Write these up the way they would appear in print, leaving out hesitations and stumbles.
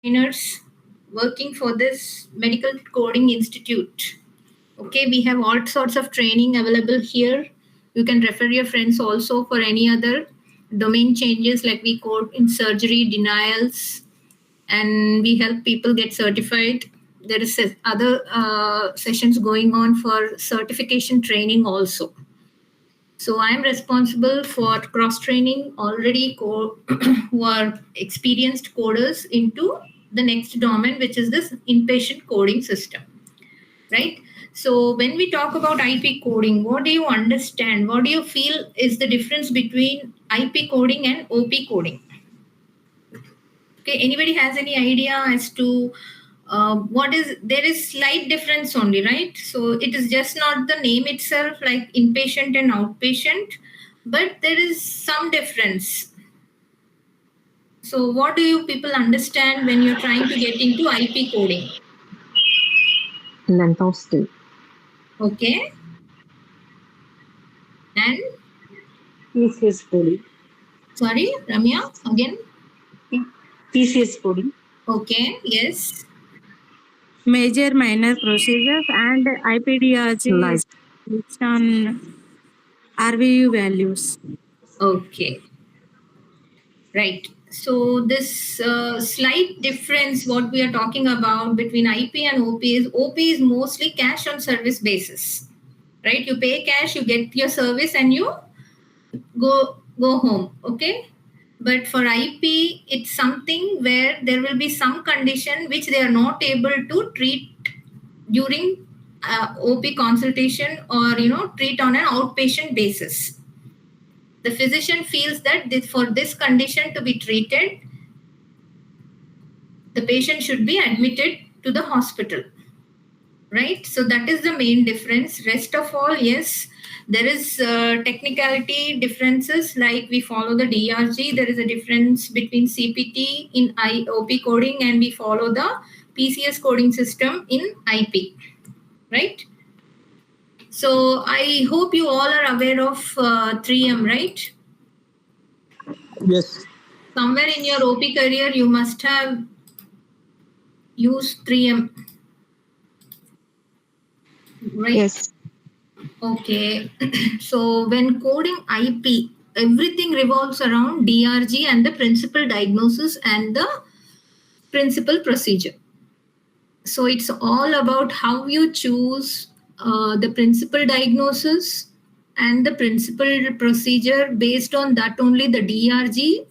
trainers working for this Medical Coding Institute. Okay, we have all sorts of training available here. You can refer your friends also for any other domain changes, like we code in surgery, denials, and we help people get certified. There is other sessions going on for certification training also. So I'm responsible for cross-training already who are experienced coders into the next domain, which is this inpatient coding system, right? So when we talk about IP coding, what do you understand? What do you feel is the difference between IP coding and OP coding? Okay, anybody has any idea as to there is slight difference only, right? So it is just not the name itself like inpatient and outpatient, but there is some difference. So what do you people understand when you're trying to get into IP coding? Length of stay. Okay. And? PCS coding. Sorry, Ramya, again? PCS coding. Okay, yes. Major minor procedures and IPDRG is based on RVU values. Okay. Right. So this slight difference, what we are talking about between IP and OP is mostly cash on service basis, right? You pay cash, you get your service, and you go home. Okay. But for IP, it's something where there will be some condition which they are not able to treat during OP consultation, or treat on an outpatient basis. The physician feels that for this condition to be treated, the patient should be admitted to the hospital, right? So that is the main difference. Rest of all, yes, there is technicality differences, like we follow the DRG. There is a difference between CPT in OP coding, and we follow the PCS coding system in IP, right? So I hope you all are aware of 3M, right? Yes. Somewhere in your OP career, you must have used 3M, right? Yes. Okay. So when coding IP, everything revolves around DRG and the principal diagnosis and the principal procedure. So it's all about how you choose the principal diagnosis and the principal procedure. Based on that only the DRG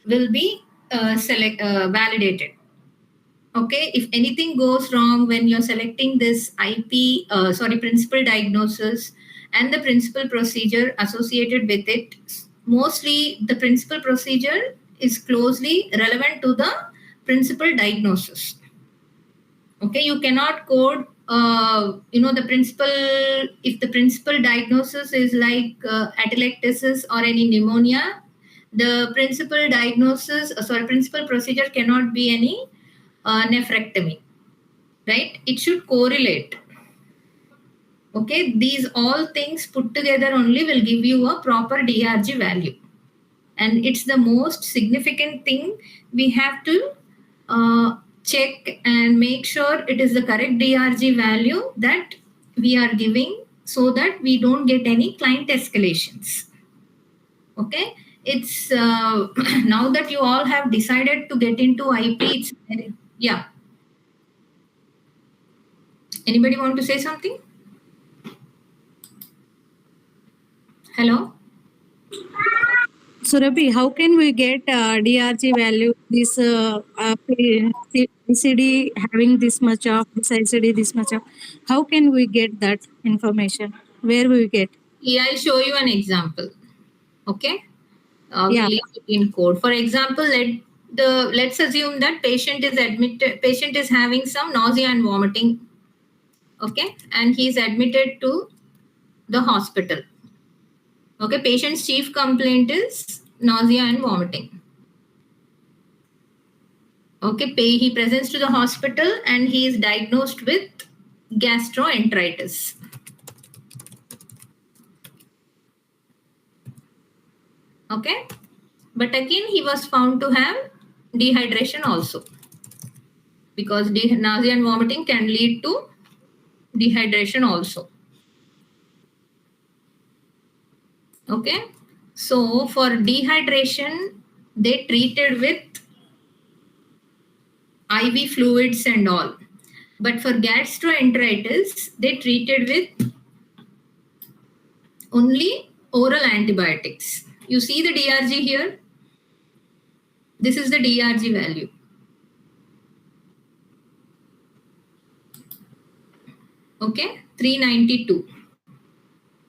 will be validated. Okay, if anything goes wrong when you're selecting this principal diagnosis and the principal procedure associated with it, mostly the principal procedure is closely relevant to the principal diagnosis. Okay, you cannot code, the principal, if the principal diagnosis is like atelectasis or any pneumonia, the principal principal procedure cannot be any nephrectomy, right? It should correlate. Okay, these all things put together only will give you a proper DRG value. And it's the most significant thing. We have to check and make sure it is the correct DRG value that we are giving, so that we don't get any client escalations. Okay, it's now that you all have decided to get into IP, yeah. Anybody want to say something? Hello? So Rabi, how can we get DRG value? This ICD having this much of, this ICD this much of. How can we get that information? Where will we get? Yeah, I'll show you an example. Okay. Yeah. We'll leave it in code. For example, let's assume that patient is having some nausea and vomiting. Okay, and he's admitted to the hospital. Okay, patient's chief complaint is nausea and vomiting. Okay, he presents to the hospital and he is diagnosed with gastroenteritis. Okay, but again he was found to have dehydration also. because nausea and vomiting can lead to dehydration also. Okay, so for dehydration, they treated with IV fluids and all. But for gastroenteritis, they treated with only oral antibiotics. You see the DRG here? This is the DRG value. Okay, 392,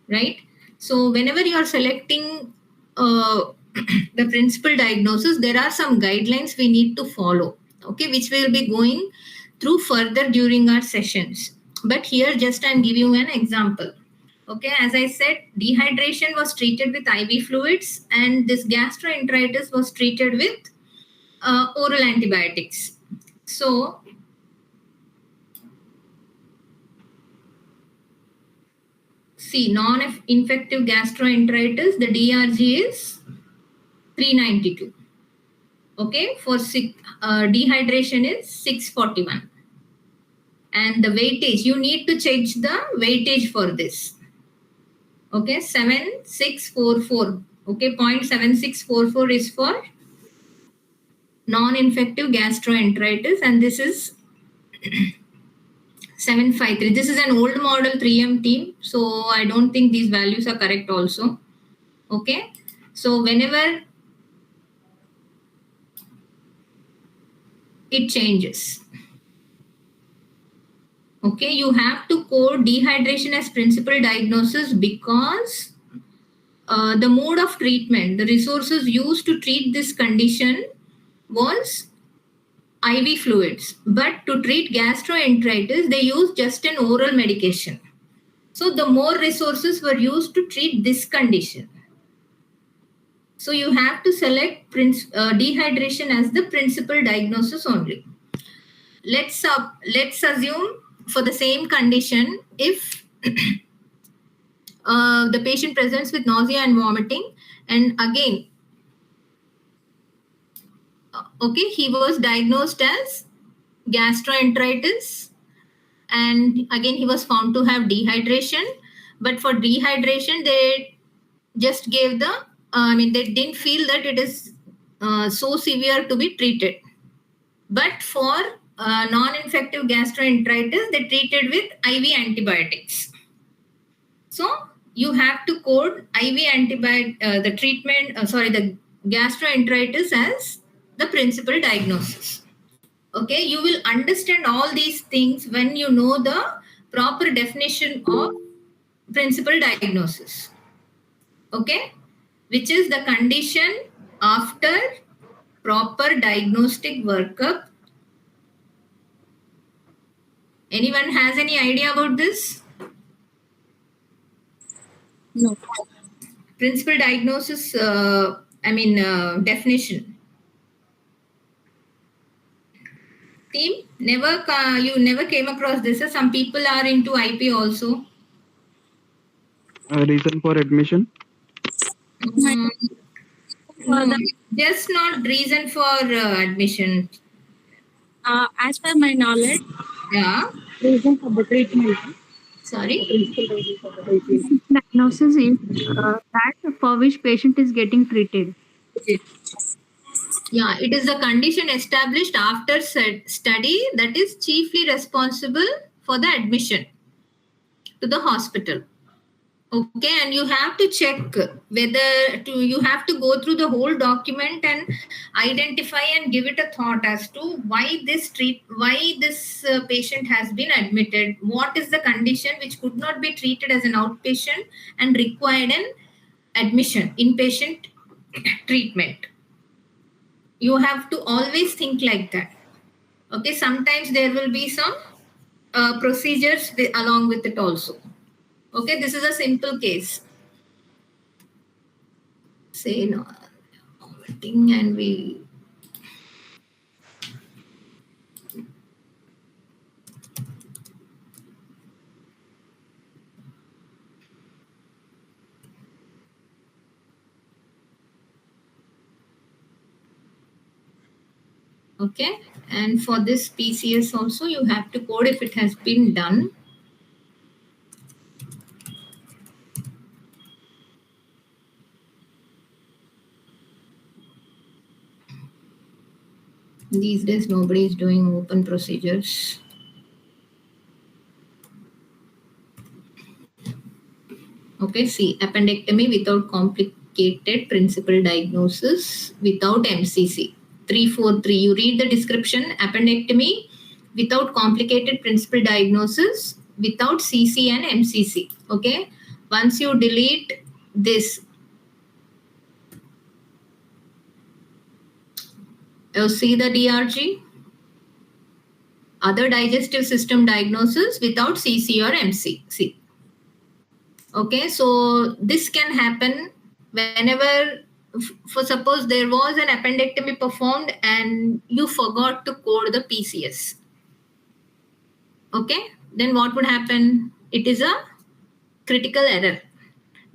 right? So whenever you are selecting the principal diagnosis, there are some guidelines we need to follow, okay, which we will be going through further during our sessions. But here just I'm giving you an example. Okay, as I said, dehydration was treated with IV fluids and this gastroenteritis was treated with oral antibiotics. So see, non-infective gastroenteritis, the DRG is 392. Okay, for dehydration is 641. And the weightage, you need to change the weightage for this. Okay, 7644. Okay, 0.7644 is for non-infective gastroenteritis, and this is 753. This is an old model 3M team, so I don't think these values are correct also. Okay, so whenever it changes, okay, you have to code dehydration as principal diagnosis because the mode of treatment, the resources used to treat this condition was IV fluids, but to treat gastroenteritis, they used just an oral medication. So the more resources were used to treat this condition. So you have to select dehydration as the principal diagnosis only. Let's assume for the same condition, if the patient presents with nausea and vomiting, and again, okay, he was diagnosed as gastroenteritis, and again he was found to have dehydration. But for dehydration, they just gave the they didn't feel that it is so severe to be treated. But for non-infective gastroenteritis, they treated with IV antibiotics. So you have to code IV antibiotic, the treatment, the gastroenteritis as the principal diagnosis. Okay, you will understand all these things when you know the proper definition of principal diagnosis. Okay, which is the condition after proper diagnostic workup. Anyone has any idea about this? No. Principal diagnosis, definition. Team, you never came across this. Some people are into IP also. A reason for admission? No, just not reason for admission. As per my knowledge, Yeah. Reason for the treatment. Sorry. Principal reason for the treatment. Diagnosis is that for which patient is getting treated. Yeah, it is the condition established after study that is chiefly responsible for the admission to the hospital. Okay, and you have to check whether you have to go through the whole document and identify and give it a thought as to why this patient has been admitted, what is the condition which could not be treated as an outpatient and required an admission, inpatient treatment. You have to always think like that. Okay, sometimes there will be some procedures along with it also. Okay, this is a simple case. Say no, vomiting, and we. Okay, And for this PCS also, you have to code if it has been done. These days, nobody is doing open procedures. Okay, see, appendectomy without complicated principal diagnosis without MCC. 343, you read the description, appendectomy without complicated principal diagnosis without CC and MCC. Okay, once you delete this, you see the DRG, other digestive system diagnosis without CC or MCC. Okay, so this can happen whenever, for suppose there was an appendectomy performed and you forgot to code the PCS. Okay, then what would happen? It is a critical error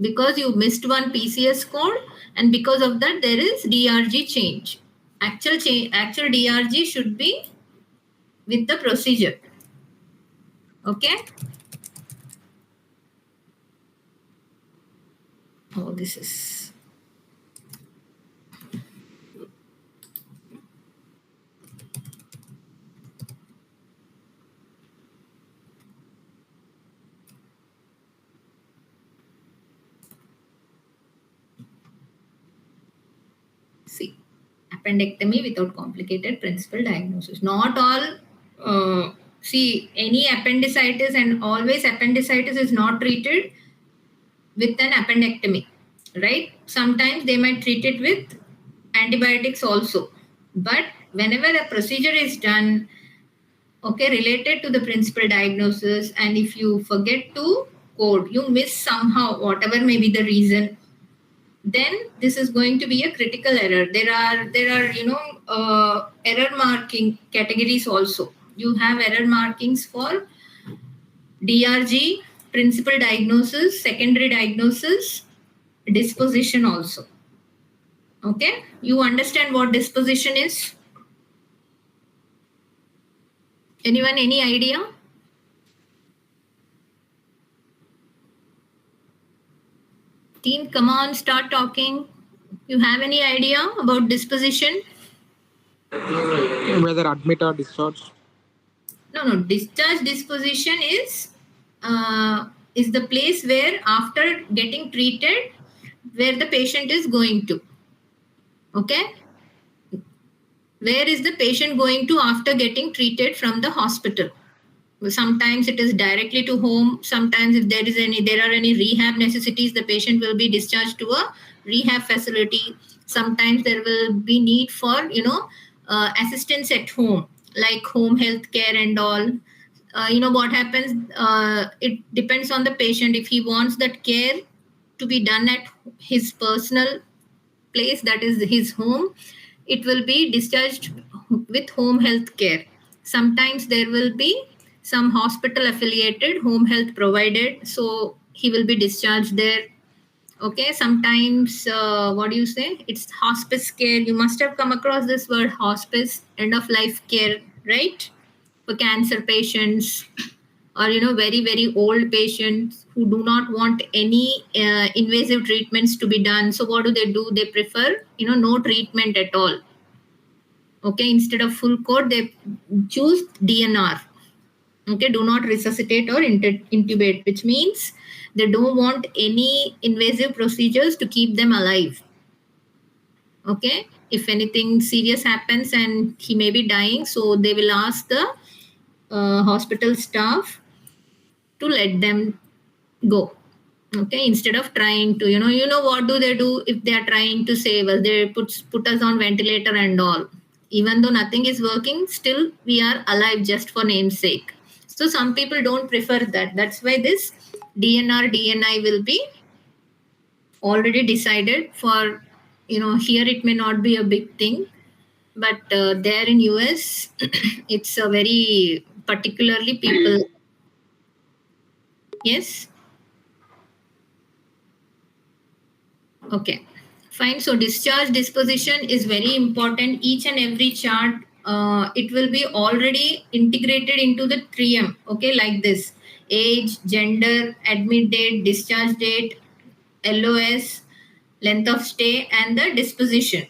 because you missed one PCS code, and because of that there is DRG change. Actual DRG should be with the procedure. Okay. Oh, this is. See, appendectomy without complicated principal diagnosis. Not all, see, any appendicitis, and always appendicitis is not treated with an appendectomy, right? Sometimes they might treat it with antibiotics also. But whenever a procedure is done, okay, related to the principal diagnosis, and if you forget to code, you miss somehow, whatever may be the reason, then this is going to be a critical error. There are error marking categories also. You have error markings for DRG, principal diagnosis, secondary diagnosis, disposition also. Okay, you understand what disposition is? Anyone, any idea? Team, come on, start talking. You have any idea about disposition? Whether admit or discharge. No. Discharge disposition is the place where after getting treated, where the patient is going to. Okay. Where is the patient going to after getting treated from the hospital? Sometimes it is directly to home. Sometimes if there are any rehab necessities, the patient will be discharged to a rehab facility. Sometimes there will be need for assistance at home, like home health care and all. What happens, it depends on the patient. If he wants that care to be done at his personal place, that is his home, it will be discharged with home health care. Sometimes there will be some hospital affiliated home health provided, so he will be discharged there. Okay, sometimes it's hospice care. You must have come across this word, hospice, end of life care, right? For cancer patients, or very, very old patients who do not want any invasive treatments to be done. So what do? They prefer no treatment at all. Okay, instead of full code, they choose DNR. Okay, do not resuscitate or intubate, which means they don't want any invasive procedures to keep them alive. Okay, if anything serious happens and he may be dying, so they will ask the hospital staff to let them go. Okay, instead of trying to, what do they do if they are trying to save us? They put us on ventilator and all. Even though nothing is working, still we are alive just for name's sake. So some people don't prefer that. That's why this DNR, DNI will be already decided for, here it may not be a big thing, but there in US, it's a very particularly people. Yes. Okay, fine. So discharge disposition is very important. Each and every chart it will be already integrated into the trium, okay, like this: age, gender, admit date, discharge date, LOS, length of stay, and the disposition.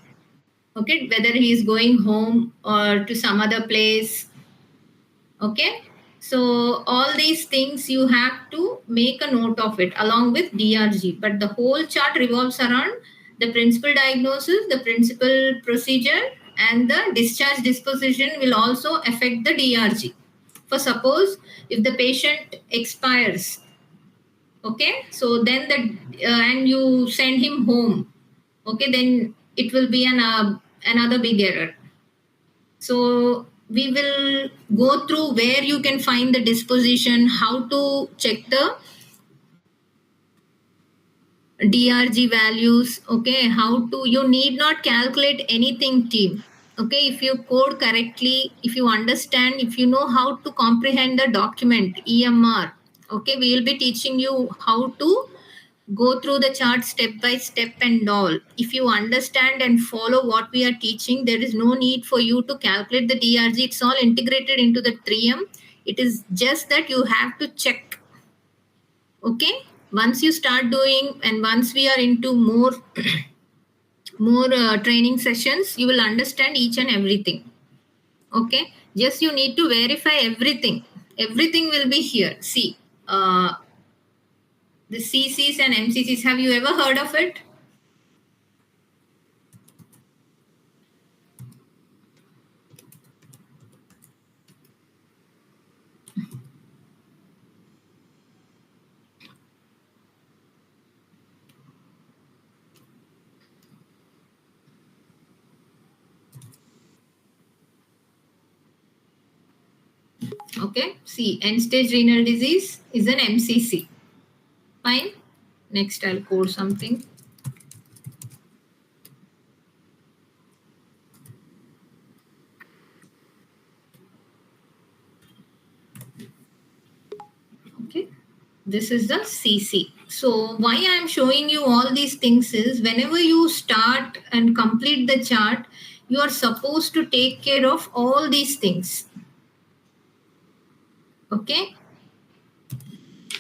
Okay, whether he is going home or to some other place. Okay, so all these things you have to make a note of it along with DRG. But the whole chart revolves around the principal diagnosis, the principal procedure, and the discharge disposition will also affect the DRG. For suppose if the patient expires, okay, so then and you send him home, okay, then it will be another big error. So we will go through where you can find the disposition, how to check the DRG values, okay, how to, you need not calculate anything, team. Okay, if you code correctly, if you understand, if you know how to comprehend the document, EMR, okay, we will be teaching you how to go through the chart step by step and all. If you understand and follow what we are teaching, there is no need for you to calculate the DRG. It's all integrated into the trium. It is just that you have to check. Okay, once you start doing and once we are into more training sessions, you will understand each and everything. Okay, just you need to verify everything. Everything will be here. See, the CCs and MCCs, have you ever heard of it? Okay, see, end-stage renal disease is an MCC. Fine. Next, I'll code something. Okay, this is the CC. So why I am showing you all these things is whenever you start and complete the chart, you are supposed to take care of all these things. Okay,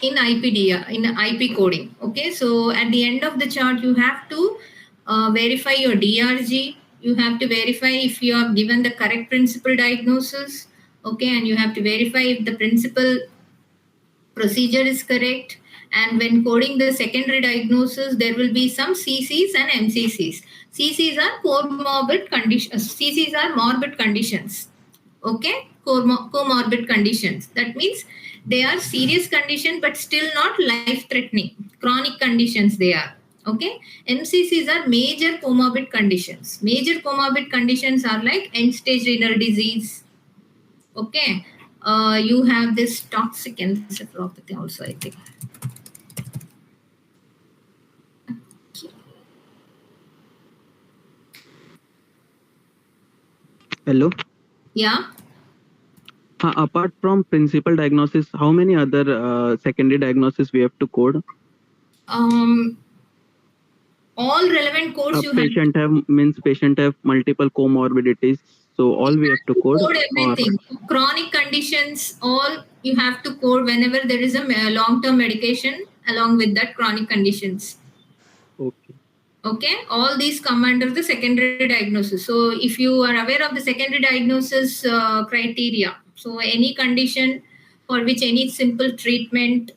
in IPDR, in IP coding. Okay, so at the end of the chart, you have to verify your DRG. You have to verify if you have given the correct principal diagnosis. Okay, and you have to verify if the principal procedure is correct. And when coding the secondary diagnosis, there will be some CCs and MCCs. CCs are comorbid conditions. CCs are morbid conditions. Okay, comorbid conditions. That means they are serious condition, but still not life-threatening. Chronic conditions they are. Okay, MCCs are major comorbid conditions. Major comorbid conditions are like end-stage renal disease. Okay, you have this toxic encephalopathy also, I think. Hello. Yeah. Apart from principal diagnosis, how many other secondary diagnosis we have to code? All relevant codes you patient have multiple comorbidities, so all we have to code. Everything. Chronic conditions, all you have to code whenever there is a long-term medication along with that chronic conditions. Okay. Okay, all these come under the secondary diagnosis. So if you are aware of the secondary diagnosis criteria, so any condition for which any simple treatment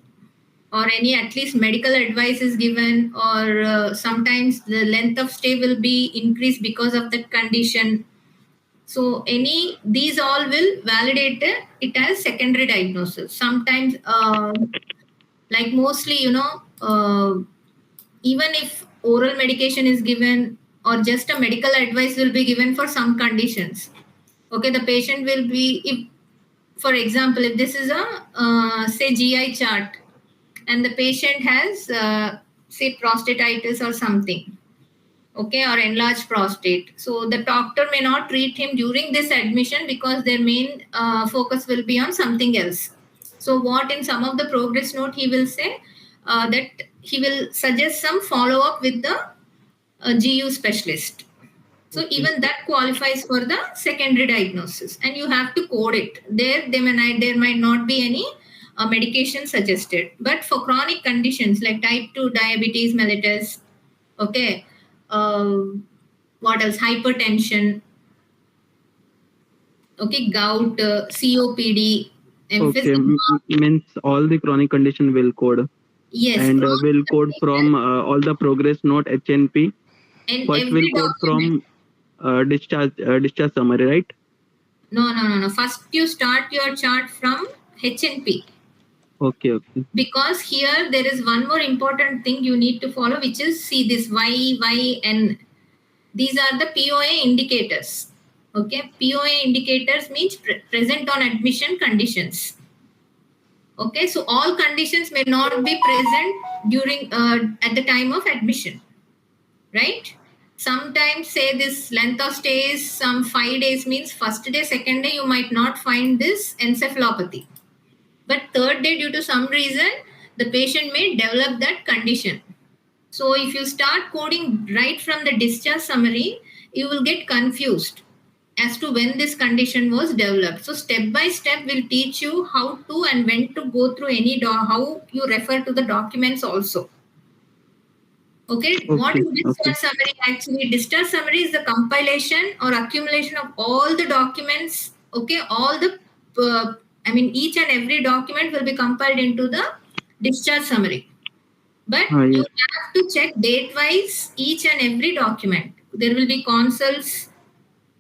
or any at least medical advice is given, or sometimes the length of stay will be increased because of that condition. So these all will validate it as secondary diagnosis. Sometimes, like mostly, even if oral medication is given or just a medical advice will be given for some conditions. Okay, the patient will be, if, for example, if this is a, say, GI chart, and the patient has, say, prostatitis or something, okay, or enlarged prostate. So the doctor may not treat him during this admission because their main focus will be on something else. So what in some of the progress note he will say that he will suggest some follow-up with the GU specialist. So Okay. even that qualifies for the secondary diagnosis, and you have to code it. There might not be any medication suggested, but for chronic conditions like type 2 diabetes mellitus, okay, what else? Hypertension, okay, gout, COPD, Okay. emphysema. Means all the chronic condition will code Yes, and chronic will code condition, from all the progress note HNP. and First will every code document. from discharge summary, right? No. First, you start your chart from HNP, Okay. Okay. because here there is one more important thing you need to follow, which is see this YYN. These are the POA indicators. Okay, POA indicators means present on admission conditions. Okay, so all conditions may not be present during at the time of admission, right? Sometimes say this length of stay is some 5 days, means first day, second day you might not find this encephalopathy, but third day due to some reason the patient may develop that condition. So if you start coding right from the discharge summary, you will get confused as to when this condition was developed. So step by step will teach you how to and when to go through how you refer to the documents also. Okay, what Okay. is discharge Okay. summary actually? Discharge summary is the compilation or accumulation of all the documents. Okay, all the each and every document will be compiled into the discharge summary. But you Yes. have to check date wise each and every document. There will be consults.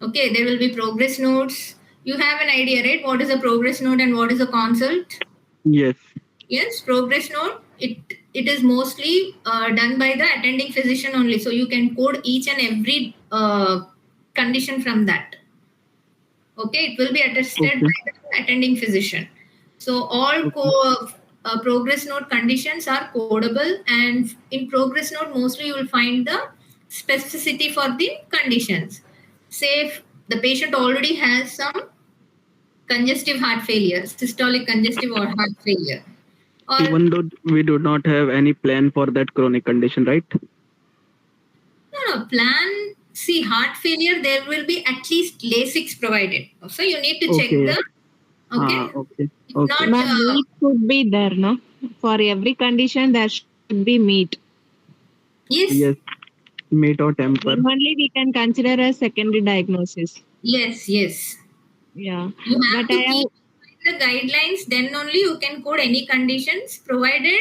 Okay, there will be progress notes. You have an idea, right? What is a progress note and what is a consult? Yes. Yes, progress note. It is mostly done by the attending physician only. So you can code each and every condition from that. Okay, it will be attested Okay. by the attending physician. So all Okay. progress note conditions are codable, and in progress note mostly you will find the specificity for the conditions. Say if the patient already has some congestive heart failure, systolic congestive or heart failure, or Even though we do not have any plan for that chronic condition, right? no plan. See, heart failure, there will be at least LASIX provided. So you need to check Okay. the okay. Okay. If Okay. not, Ma'am, meat should be there, no? For every condition, there should be meat. yes, Yes. Mate or temper. Then only we can consider as secondary diagnosis. yes. Yeah. You have But to I have, keep the guidelines. Then only you can code any conditions. Provided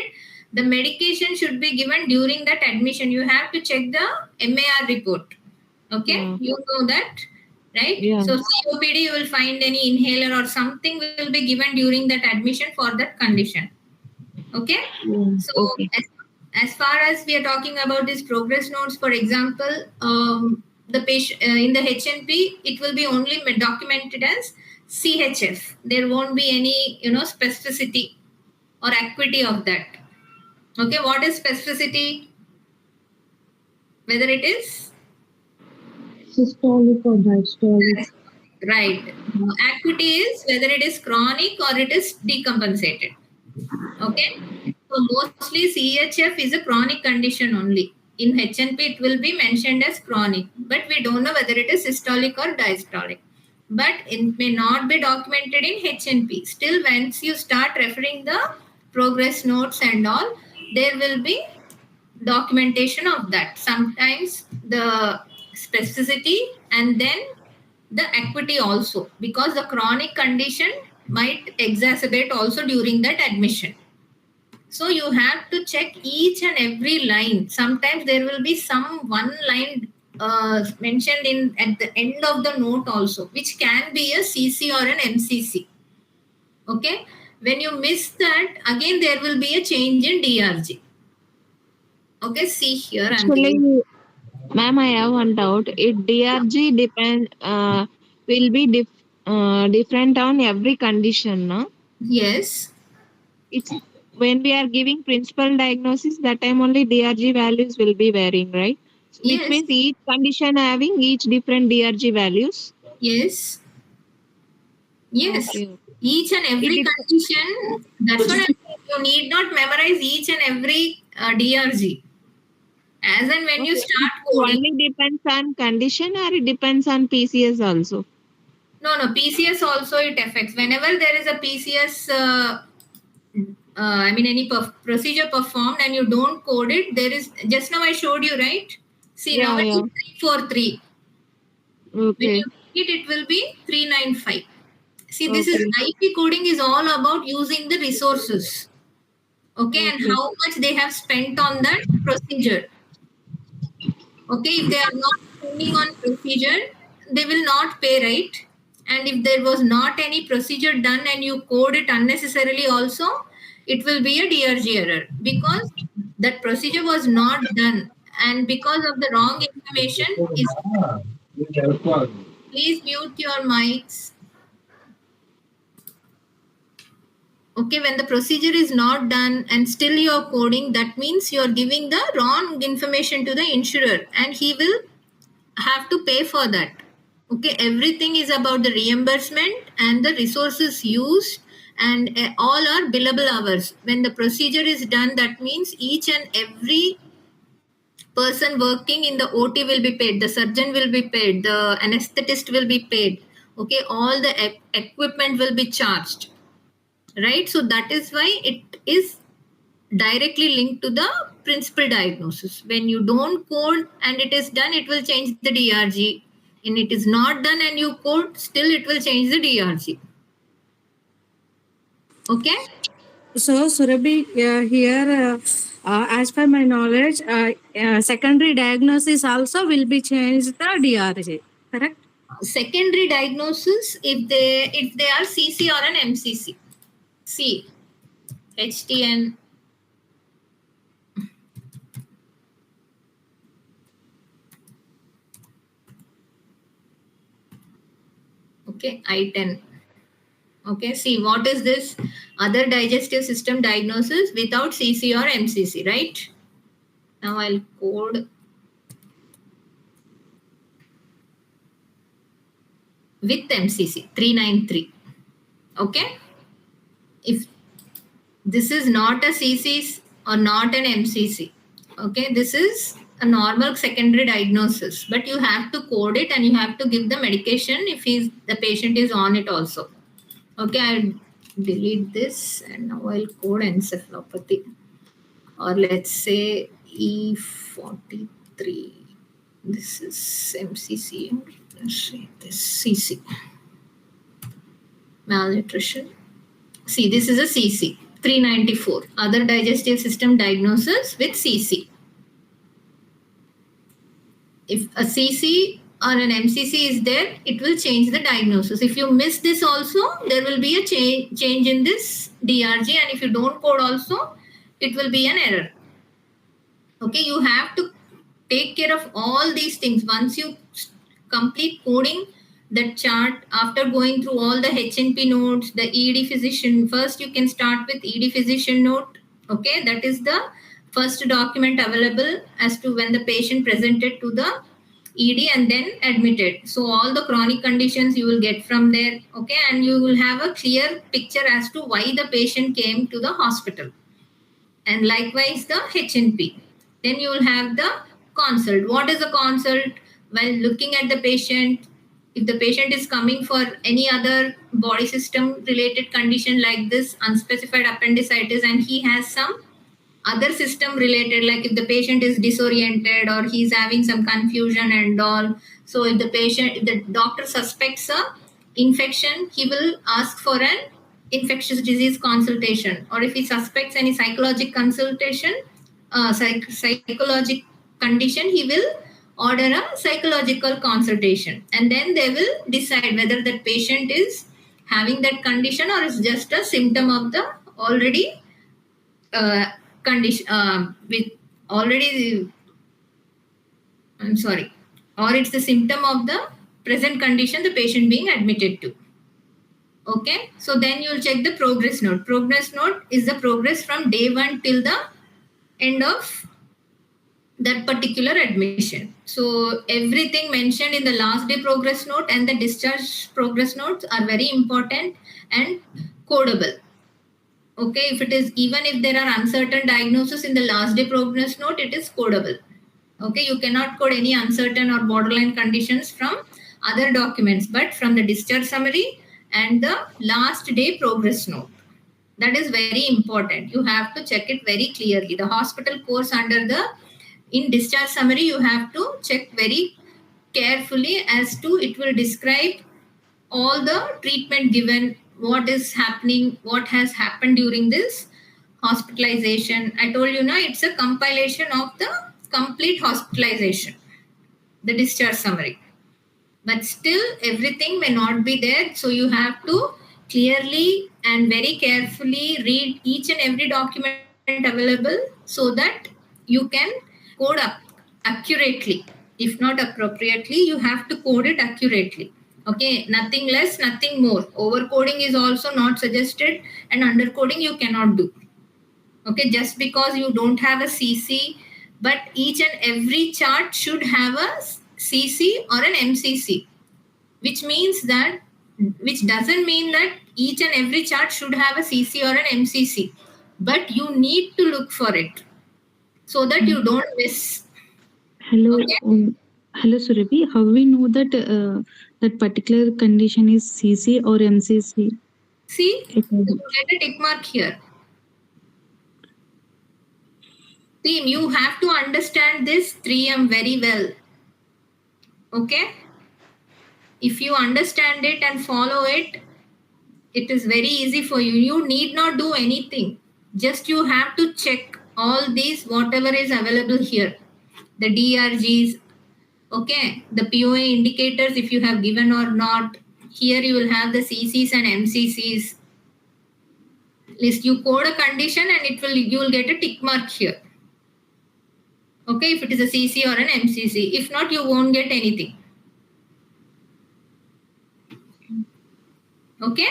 the medication should be given during that admission. You have to check the MAR report. Okay, yeah. you know that, right? Yeah. So COPD, you will find any inhaler or something will be given during that admission for that condition. Okay, Yeah. so Okay. as far as we are talking about these progress notes, for example, the patient in the HNP, it will be only documented as CHF. There won't be any specificity or acuity of that. Okay, what is specificity? Whether it is Systolic or diastolic. right. Acuity is whether it is chronic or it is decompensated. Okay. So mostly CHF is a chronic condition only. In HNP, it will be mentioned as chronic, but we don't know whether it is systolic or diastolic. But it may not be documented in HNP. Still, once you start referring the progress notes and all, there will be documentation of that. Sometimes the specificity and then the acuity also, because the chronic condition might exacerbate also during that admission. So you have to check each and every line. Sometimes there will be some one line mentioned in at the end of the note also, which can be a CC or an MCC. Okay, when you miss that, again there will be a change in DRG. Okay, see here I'm giving. Actually, ma'am, I have one doubt. It DRG will be different on every condition, no? Yes, It's when we are giving principal diagnosis, that time only DRG values will be varying, right? Which yes, means each condition having each different DRG values. yes, yes. Okay. Okay. Each and every It dep- condition. That's what I'm saying. You need not memorize each and every DRG. As and when you Okay. start It coding. only depends on condition or it depends on PCS also? No, PCS also it affects. Whenever there is a PCS, any procedure performed and you don't code it, there is, just now I showed you, right? See, now Yeah, it yeah. is 343. When Okay. you make it will be 395. See, this is Okay. IP coding is all about using the resources. Okay, and Okay. how much they have spent on that procedure. Okay, if they are not spending on procedure, they will not pay, right? And if there was not any procedure done and you code it unnecessarily also, it will be a DRG error because that procedure was not done, and because of the wrong information is. Please mute your mics. Okay, when the procedure is not done and still you're coding, that means you're giving the wrong information to the insurer and he will have to pay for that. Okay, everything is about the reimbursement and the resources used, and all are billable hours. When the procedure is done, that means each and every person working in the OT will be paid, the surgeon will be paid, the anesthetist will be paid. Okay, all the equipment will be charged, right? So that is why it is directly linked to the principal diagnosis. When you don't code and it is done, it will change the DRG. And it is not done and you code, still it will change the DRG. Okay? So, Surabhi, here, as per my knowledge, secondary diagnosis also will be changed the DRG, correct? Secondary diagnosis, if they are CC or an MCC. C, HTN. Okay, I10. Okay, see what is this? Other digestive system diagnosis without CC or MCC, right? Now I'll code with MCC 393. Okay, if this is not a CC or not an MCC, okay, this is a normal secondary diagnosis, but you have to code it and you have to give the medication if the patient is on it also. Okay, I'll delete this and now I'll code encephalopathy, or let's say E43. This is MCC, let's say this CC. Malnutrition. See, this is a CC, 394. Other digestive system diagnosis with CC. If a CC or an MCC is there, it will change the diagnosis. If you miss this also, there will be a change in this DRG, and if you don't code also, it will be an error. Okay, you have to take care of all these things. Once you complete coding that chart, after going through all the HNP notes, the ED physician, first you can start with ED physician note. Okay, that is the first document available as to when the patient presented to the ED and then admitted. So all the chronic conditions you will get from there. Okay, and you will have a clear picture as to why the patient came to the hospital. And likewise the HNP. Then you will have the consult. What is a consult? While looking at the patient, if the patient is coming for any other body system related condition like this unspecified appendicitis and he has some other system related, like if the patient is disoriented or he's having some confusion and all, so if the doctor suspects a infection, he will ask for an infectious disease consultation, or if he suspects any psychologic consultation, psychologic condition, he will order a psychological consultation, and then they will decide whether that patient is having that condition or is just a symptom of the already condition with already, I'm sorry, or it's the symptom of the present condition the patient being admitted to. Okay, so then you'll check the progress note. Progress note is the progress from day 1 till the end of that particular admission. So everything mentioned in the last day progress note and the discharge progress notes are very important and codable. Okay, if it is, even if there are uncertain diagnosis in the last day progress note, it is codable. Okay, you cannot code any uncertain or borderline conditions from other documents, but from the discharge summary and the last day progress note. That is very important. You have to check it very clearly. The hospital course in discharge summary, you have to check very carefully as to it will describe all the treatment given, what is happening, what has happened during this hospitalization. I told you now it's a compilation of the complete hospitalization, the discharge summary. But still everything may not be there. So you have to clearly and very carefully read each and every document available so that you can code up accurately. If not appropriately, you have to code it accurately. Okay, nothing less, nothing more. Overcoding is also not suggested, and undercoding you cannot do. Okay, just because you don't have a CC, but each and every chart should have a CC or an MCC, which doesn't mean that each and every chart should have a CC or an MCC, but you need to look for it so that you don't miss. Hello, Okay. hello Surabhi. How we know that that particular condition is CC or MCC? See, you get a tick mark here. Team, you have to understand this 3M very well. Okay? If you understand it and follow it, it is very easy for you. You need not do anything. Just you have to check all these, whatever is available here. The DRGs, okay, the POA indicators, if you have given or not. Here you will have the CCs and MCCs. List, you code a condition and you will get a tick mark here. Okay, if it is a CC or an MCC. If not, you won't get anything. Okay?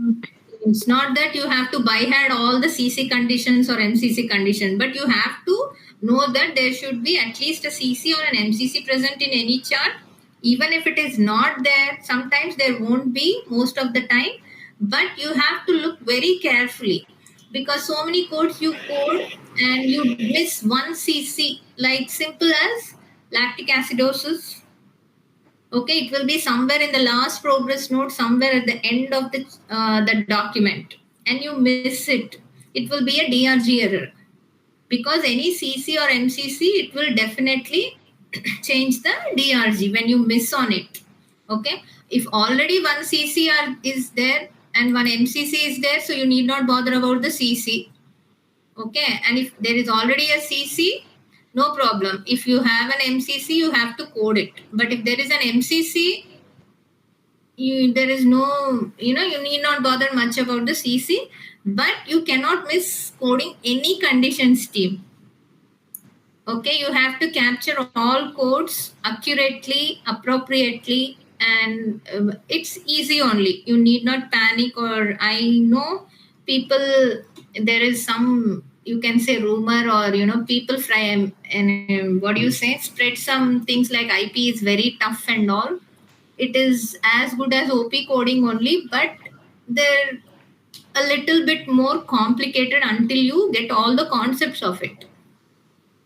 Okay. It's not that you have to by head all the CC conditions or MCC condition, but you have to know that there should be at least a CC or an MCC present in any chart. Even if it is not there, sometimes there won't be most of the time, but you have to look very carefully because so many codes you code and you miss one CC, like simple as lactic acidosis. Okay, it will be somewhere in the last progress note, somewhere at the end of the document, and you miss it. It will be a DRG error because any CC or MCC, it will definitely change the DRG when you miss on it. Okay, if already one CC is there and one MCC is there, so you need not bother about the CC. Okay, and if there is already a CC, no problem. If you have an MCC, you have to code it. But if there is an MCC, there is no, you need not bother much about the CC, but you cannot miss coding any conditions team. Okay, you have to capture all codes accurately, appropriately, and it's easy only. You need not panic, or I know people, there is some, you can say rumor, or people try and what do you say, spread some things like IP is very tough and all. It is as good as OP coding only, but they're a little bit more complicated until you get all the concepts of it.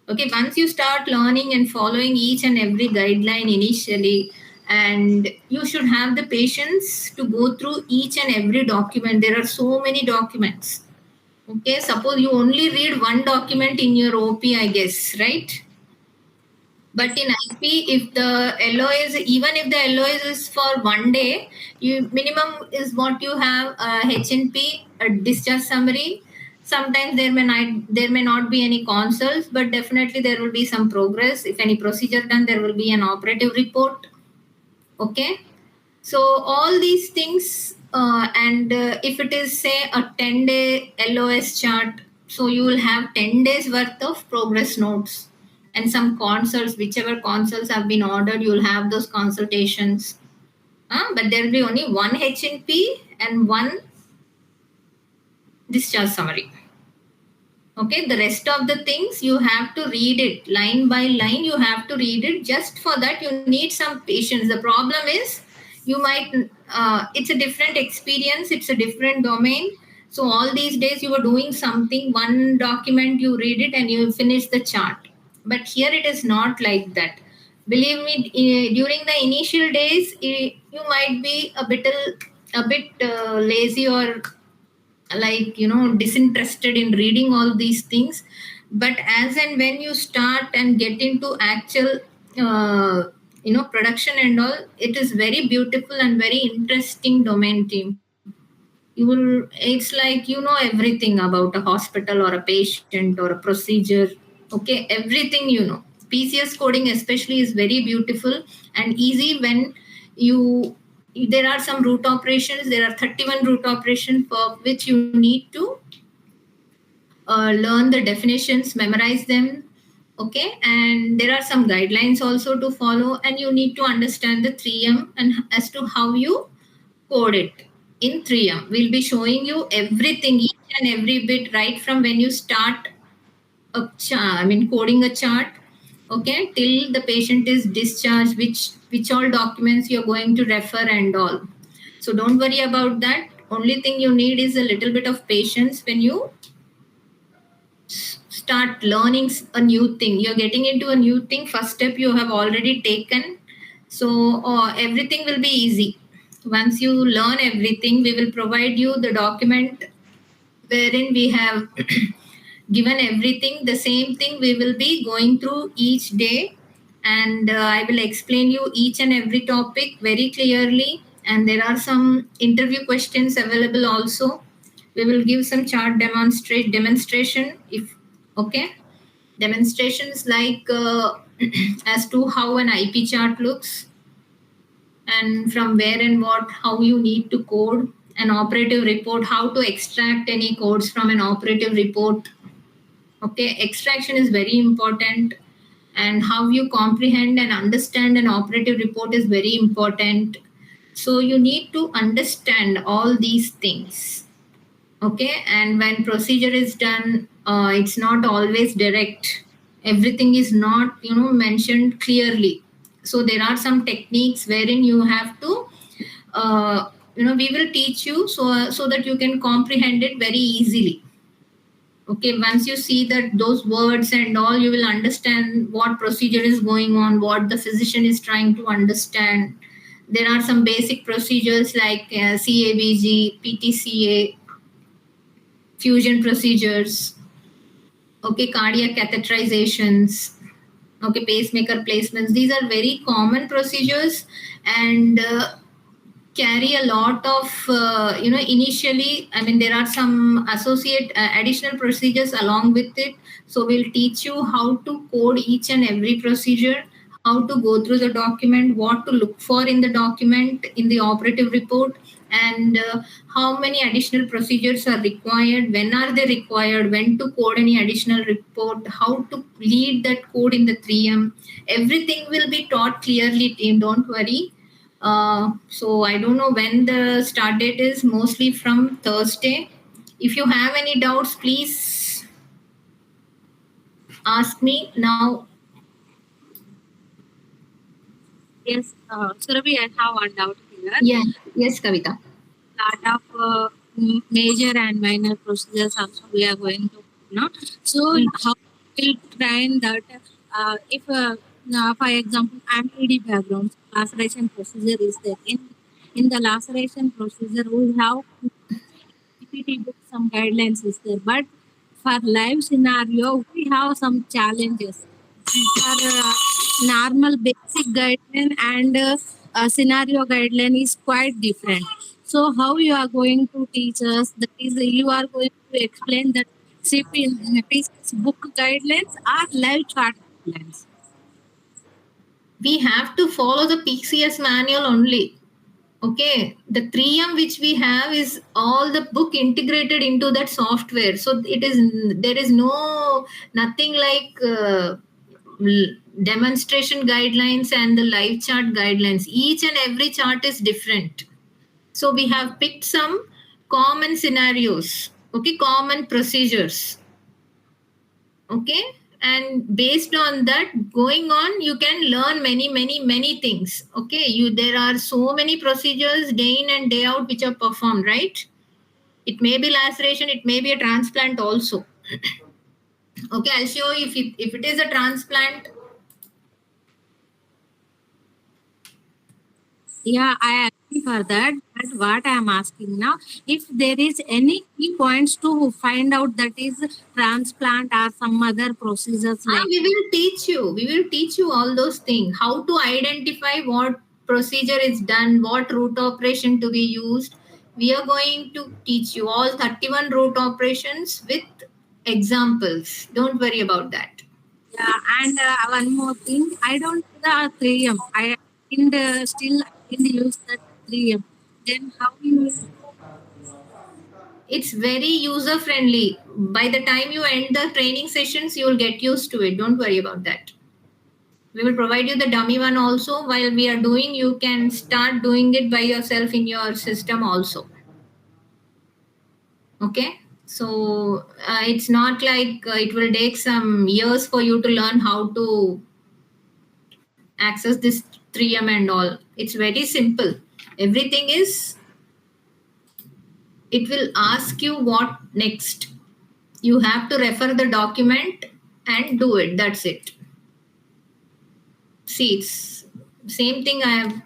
Okay, once you start learning and following each and every guideline initially, and you should have the patience to go through each and every document. There are so many documents. Okay, suppose you only read one document in your OP, I guess, right? But in IP, if the LOS, even if the LOS is for 1 day, minimum is what you have a HNP, a discharge summary. Sometimes there may not be any consults, but definitely there will be some progress. If any procedure done, there will be an operative report. Okay, so all these things, and if it is say a 10-day LOS chart, so you will have 10 days worth of progress notes and some consults, whichever consults have been ordered, you will have those consultations. But there will be only one HNP and one discharge summary. Okay, the rest of the things you have to read it line by line. You have to read it. Just for that, you need some patience. The problem is you might, it's a different experience. It's a different domain. So all these days you were doing something, one document, you read it and you finish the chart. But here it is not like that. Believe me, during the initial days, you might be a bit lazy or like disinterested in reading all these things. But as and when you start and get into actual production and all, it is very beautiful and very interesting domain team. You will, it's like everything about a hospital or a patient or a procedure. Okay, everything. PCS coding especially is very beautiful and easy when you there are some root operations. There are 31 root operations for which you need to learn the definitions, memorize them. Okay, and there are some guidelines also to follow, and you need to understand the 3M and as to how you code it in 3M. We'll be showing you everything, each and every bit, right from when you start coding a chart, okay, till the patient is discharged, which all documents you're going to refer and all. So don't worry about that. Only thing you need is a little bit of patience when you start learning a new thing. You're getting into a new thing. First step you have already taken. So everything will be easy. Once you learn everything, we will provide you the document wherein we have given everything. The same thing we will be going through each day, and I will explain you each and every topic very clearly. And there are some interview questions available also. We will give some chart demonstration if okay. Demonstrations like as to how an IP chart looks, and from where and what, how you need to code an operative report, how to extract any codes from an operative report. Okay, extraction is very important, and how you comprehend and understand an operative report is very important. So you need to understand all these things. Okay, and when procedure is done, it's not always direct. Everything is not mentioned clearly. So there are some techniques wherein you have to we will teach you so that you can comprehend it very easily. Okay, once you see that those words and all, you will understand what procedure is going on, what the physician is trying to understand. There are some basic procedures like CABG, PTCA, fusion procedures, okay, cardiac catheterizations, okay, pacemaker placements. These are very common procedures and carry a lot of initially, there are some associate additional procedures along with it. So we'll teach you how to code each and every procedure, how to go through the document, what to look for in the document, in the operative report, and how many additional procedures are required, when are they required, when to code any additional report, how to lead that code in the 3M. Everything will be taught clearly, team, don't worry. So I don't know when the start date is, mostly from Thursday. If you have any doubts, please ask me now. Yes, Surabhi, I have one doubt here. Yeah, yes, Kavita. Lot of major and minor procedures also we are going to know. So how will train that if for example MPD background laceration procedure is there in the laceration procedure we have PPT book some guidelines is there, but for live scenario we have some challenges. For normal basic guideline and scenario guideline is quite different. So how you are going to teach us? That is, you are going to explain that PCS book guidelines or live chart guidelines. We have to follow the PCS manual only. Okay, the 3M which we have is all the book integrated into that software. So there is nothing like demonstration guidelines and the live chart guidelines. Each and every chart is different. So we have picked some common scenarios, okay, common procedures. Okay, and based on that, going on, you can learn many things. Okay, there are so many procedures day in and day out which are performed, right? It may be laceration, it may be a transplant also. Okay, I'll show you if it is a transplant. Yeah, I agree for that. But what I am asking now, if there is any key points to find out that is transplant or some other procedures like We will teach you. We will teach you all those things. How to identify what procedure is done, what route operation to be used. We are going to teach you all 31 route operations with examples. Don't worry about that. yeah, and one more thing, I don't know the 3M. I still didn't use that 3M. Then how you will It's very user friendly. By the time you end the training sessions, you will get used to it. Don't worry about that. We will provide you the dummy one also. While we are doing, you can start doing it by yourself in your system also. Okay, so it's not like it will take some years for you to learn how to access this 3M and all. It's very simple. Everything is, it will ask you what next. You have to refer the document and do it. That's it. See, it's same thing I have.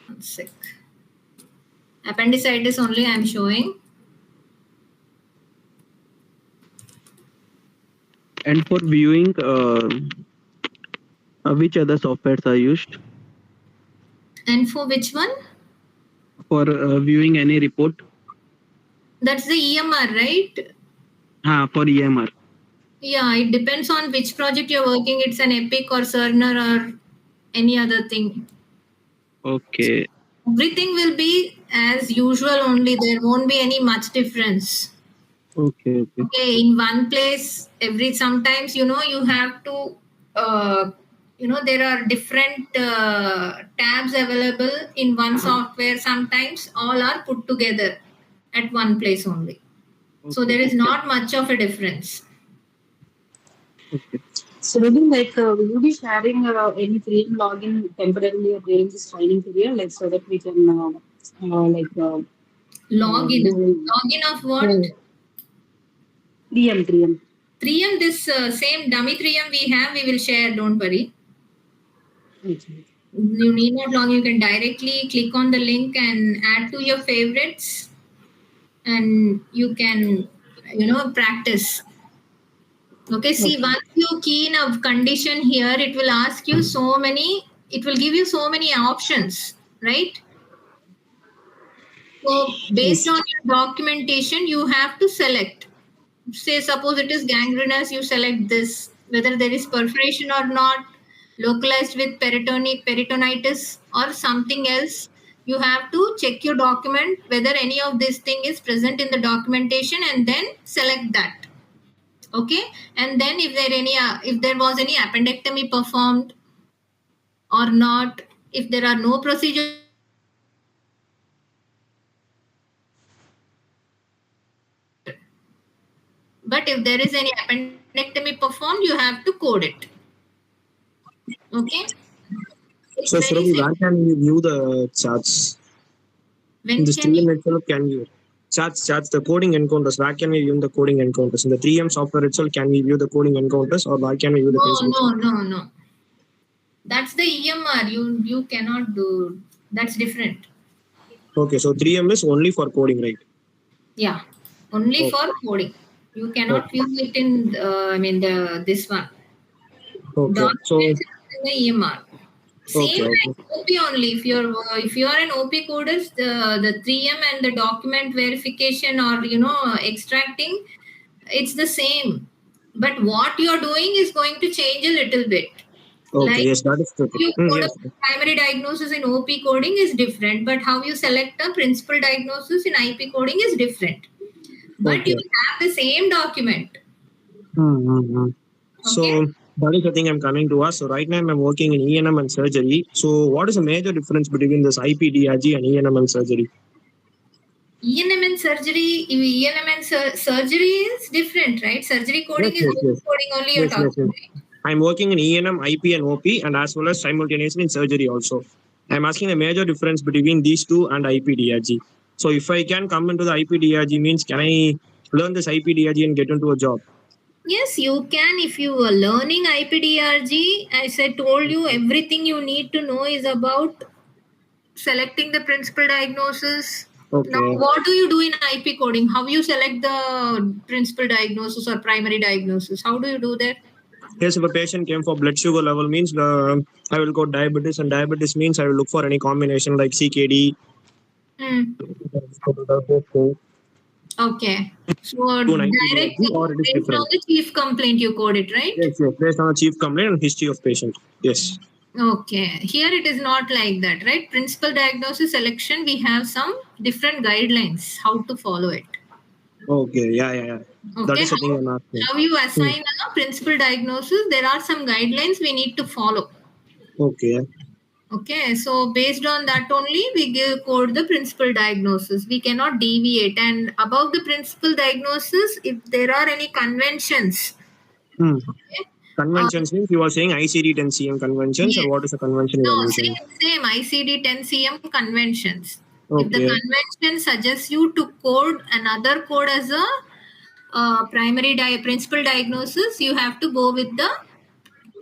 One sec. Appendicitis only I am showing. And for viewing, which other softwares are used And for which one? for viewing any report? That's the EMR, right? For EMR. Yeah, it depends on which project you're working. It's an Epic or Cerner or any other thing. Okay. Everything will be as usual only. There won't be any much difference. Okay. Okay, in one place, sometimes you have to there are different tabs available in one software. Sometimes all are put together at one place only. So there is not much of a difference. Okay. So maybe like will you be sharing any 3M login temporarily during this training period, like so that we can Login. do Login of what? 3M. 3M, this same dummy 3M we have, we will share, don't worry. Okay. You need not log, you can directly click on the link and add to your favorites and you can, practice. Okay, see, once you key in a condition here, it will ask you it will give you so many options, right? So based on your documentation, you have to select. Say, suppose it is gangrenous, you select this, whether there is perforation or not, localized with peritonitis or something else. You have to check your document whether any of this thing is present in the documentation and then select that. Okay, and then if there was any appendectomy performed or not, if there are no procedures, but if there is any appendectomy performed, you have to code it. Okay. So, Surabhi, where can we view the charts? When In this can 3M you? itself, can you charts, the coding encounters? Where can we view the coding encounters? In the 3M software itself, can we view the coding encounters, or where can we view the principal? No. That's the EMR. You cannot do. That's different. Okay, so 3M is only for coding, right? Yeah, only for coding. You cannot view it in. This one. Okay, Documents so is in the EMR. Same like OP only. If you're an OP coder, the 3M and the document verification or extracting, it's the same. But what you're doing is going to change a little bit. okay, Like yes, that is true. you code Yes. a primary diagnosis in OP coding is different, but how you select a principal diagnosis in IP coding is different. But you have the same document. So that is the thing I'm coming to us. So right now I'm working in E&M and surgery. So what is the major difference between this IPDRG and E&M and surgery? E&M and surgery, surgery is different, right? Surgery coding is coding only you're talking about. I'm working in E&M, IP and OP and as well as simultaneously in surgery also. I'm asking the major difference between these two and IPDRG. So if I can come into the IPDRG means can I learn this IPDRG and get into a job? Yes, you can. If you are learning IPDRG, as I told you, everything you need to know is about selecting the principal diagnosis. Now, Okay. what do you do in IP coding? How you select the principal diagnosis or primary diagnosis? How do you do that? Yes, if a patient came for blood sugar level means I will go diabetes, and diabetes means I will look for any combination like CKD. Hmm. Okay. So To an directly IPDRG, or it is based on different. the chief complaint, you code it, right? Yes, yes, based on the chief complaint and history of patient. Yes. Okay. Here it is not like that, right? Principal diagnosis selection, we have some different guidelines how to follow it. Okay. Yeah. That Okay. is the thing I'm asking. How you assign a principal diagnosis, there are some guidelines we need to follow. Okay. Okay, so based on that only we give code the principal diagnosis. We cannot deviate. And above the principal diagnosis, if there are any conventions, Hmm. okay, Conventions means you are saying ICD-10 CM conventions, or yes, what is the convention you no, are using? same ICD 10 CM conventions. If the Okay. convention suggests you to code another code as a principal diagnosis, you have to go with the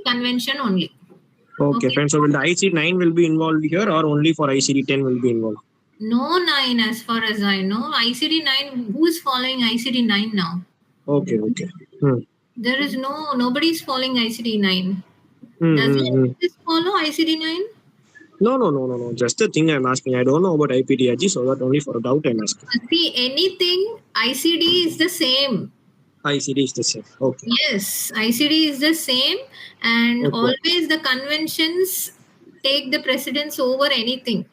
convention only. Okay, Okay. fine. So will the ICD-9 will be involved here, or only for ICD-10 will be involved? No 9 as far as I know. ICD 9, who is following ICD 9 now? Okay. Hmm. There is nobody is following ICD 9. Does Hmm. it follow ICD 9? No. Just the thing I'm asking. I don't know about IPDRG, so that only for a doubt I'm asking. See, anything ICD is the same. ICD is the same. Okay. Yes, ICD is the same, and Okay. always the conventions take the precedence over anything.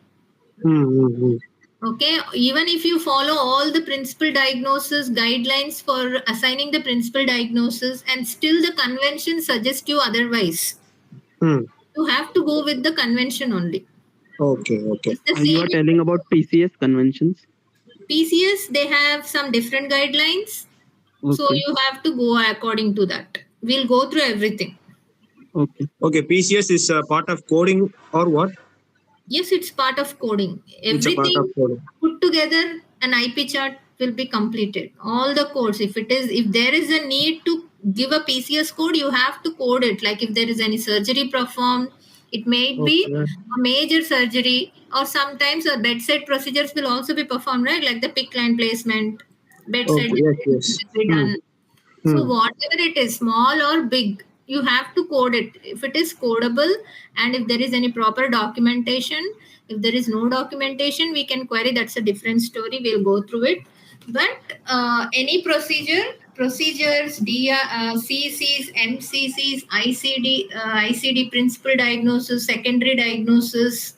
Hmm. Okay, even if you follow all the principal diagnosis guidelines for assigning the principal diagnosis, and still the convention suggests you otherwise, Hmm. you have to go with the convention only. Okay. It's the And you are same in telling about PCS conventions. PCS, they have some different guidelines. So Okay. you have to go according to that. We'll go through everything. Okay. Okay. PCS is a part of coding or what? Yes, it's part of coding. It's a part of Everything coding. put together, an IP chart will be completed. All the codes. If there is a need to give a PCS code, you have to code it. Like if there is any surgery performed, it may be Okay. a major surgery, or sometimes a bedside procedures will also be performed, right? Like the PIC line placement, bedside Okay. Yes. will be Hmm. done. So Hmm. whatever it is, small or big, you have to code it. If it is codable, and if there is any proper documentation, if there is no documentation, we can query. That's a different story. We'll go through it. But any procedures, CCs, MCCs, ICD principal diagnosis, secondary diagnosis.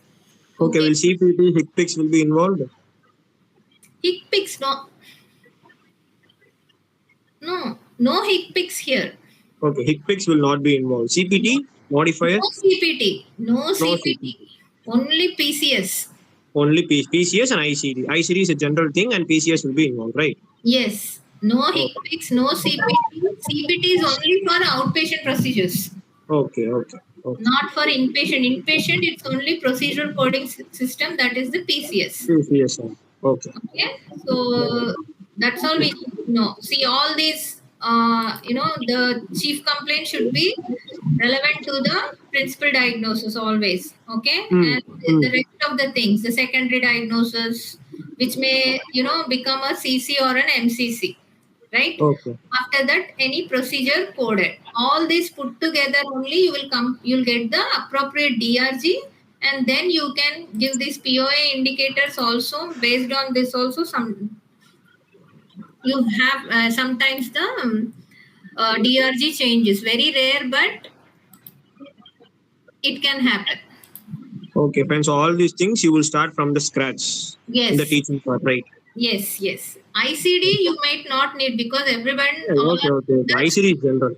Okay. Okay, Will CPT, HICPICS will be involved? HICPICS, no HICPICS here. Okay. HICPICS will not be involved. CPT modifier? No CPT. No No CPT. CPT. Only PCS. Only PCS and ICD. ICD is a general thing, and PCS will be involved, right? Yes. No Okay. HICPICS, no CPT. CPT is only for outpatient procedures, Okay. not for inpatient. Inpatient, it's only procedural coding system, that is the PCS. PCS. Okay. Okay. So that's all we need to know. See, all these, the chief complaint should be relevant to the principal diagnosis always. Okay. And the rest of the things, the secondary diagnosis, which may, become a CC or an MCC, right? Okay. After that, any procedure coded. All this put together only you'll get the appropriate DRG, and then you can give these POA indicators also. Based on this also, you have sometimes the DRG changes. Very rare, but it can happen. Okay. Fine. So all these things you will start from the scratch in the Yes. teaching part, right? Yes. ICD you might not need, because everyone all Okay. are The ICD is general.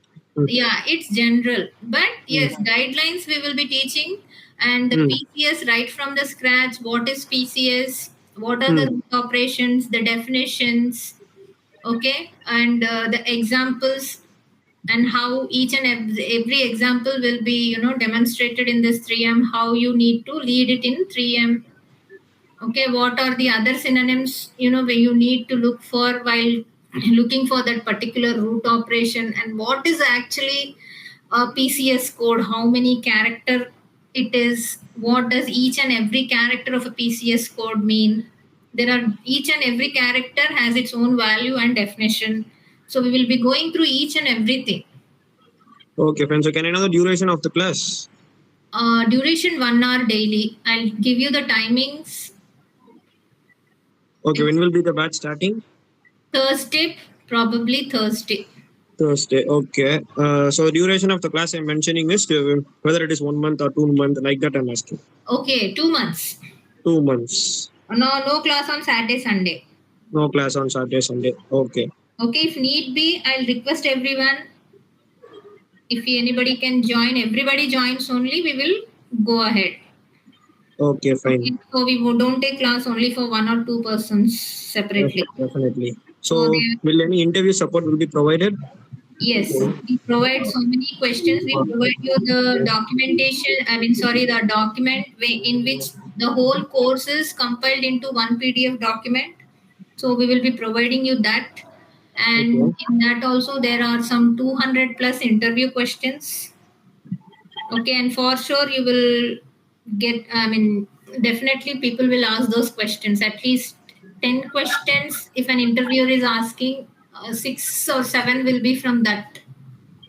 yeah, it's general, but yes, guidelines we will be teaching, and the PCS right from the scratch. What is PCS? What are the operations, the definitions? Okay, and the examples, and how each and every example will be demonstrated in this 3M. How you need to lead it in 3M. Okay, what are the other synonyms where you need to look for while looking for that particular root operation and what is actually a PCS code, how many character it is, what does each and every character of a PCS code mean. There are each and every character has its own value and definition. So we will be going through each and everything. Okay, fine. So can I know the duration of the class? Duration 1 hour daily. I'll give you the timings. Okay, when will be the batch starting? Thursday, probably Thursday. Thursday. Okay. So duration of the class I'm mentioning is whether it is 1 month or 2 months, like that I'm asking. Okay, 2 months. 2 months. No class on Saturday, Sunday. No class on Saturday, Sunday. Okay. Okay, if need be, I'll request everyone. If anybody can join, everybody joins only, we will go ahead. Okay, fine. Okay, so we don't take class only for 1 or 2 persons separately. Definitely. So will any interview support will be provided? Yes, we provide so many questions. We provide you the documentation, the document in which the whole course is compiled into one PDF document. So we will be providing you that. And in that also there are some 200 plus interview questions. Okay, and for sure you will get, definitely people will ask those questions. At least 10 questions if an interviewer is asking, 6 or 7 will be from that.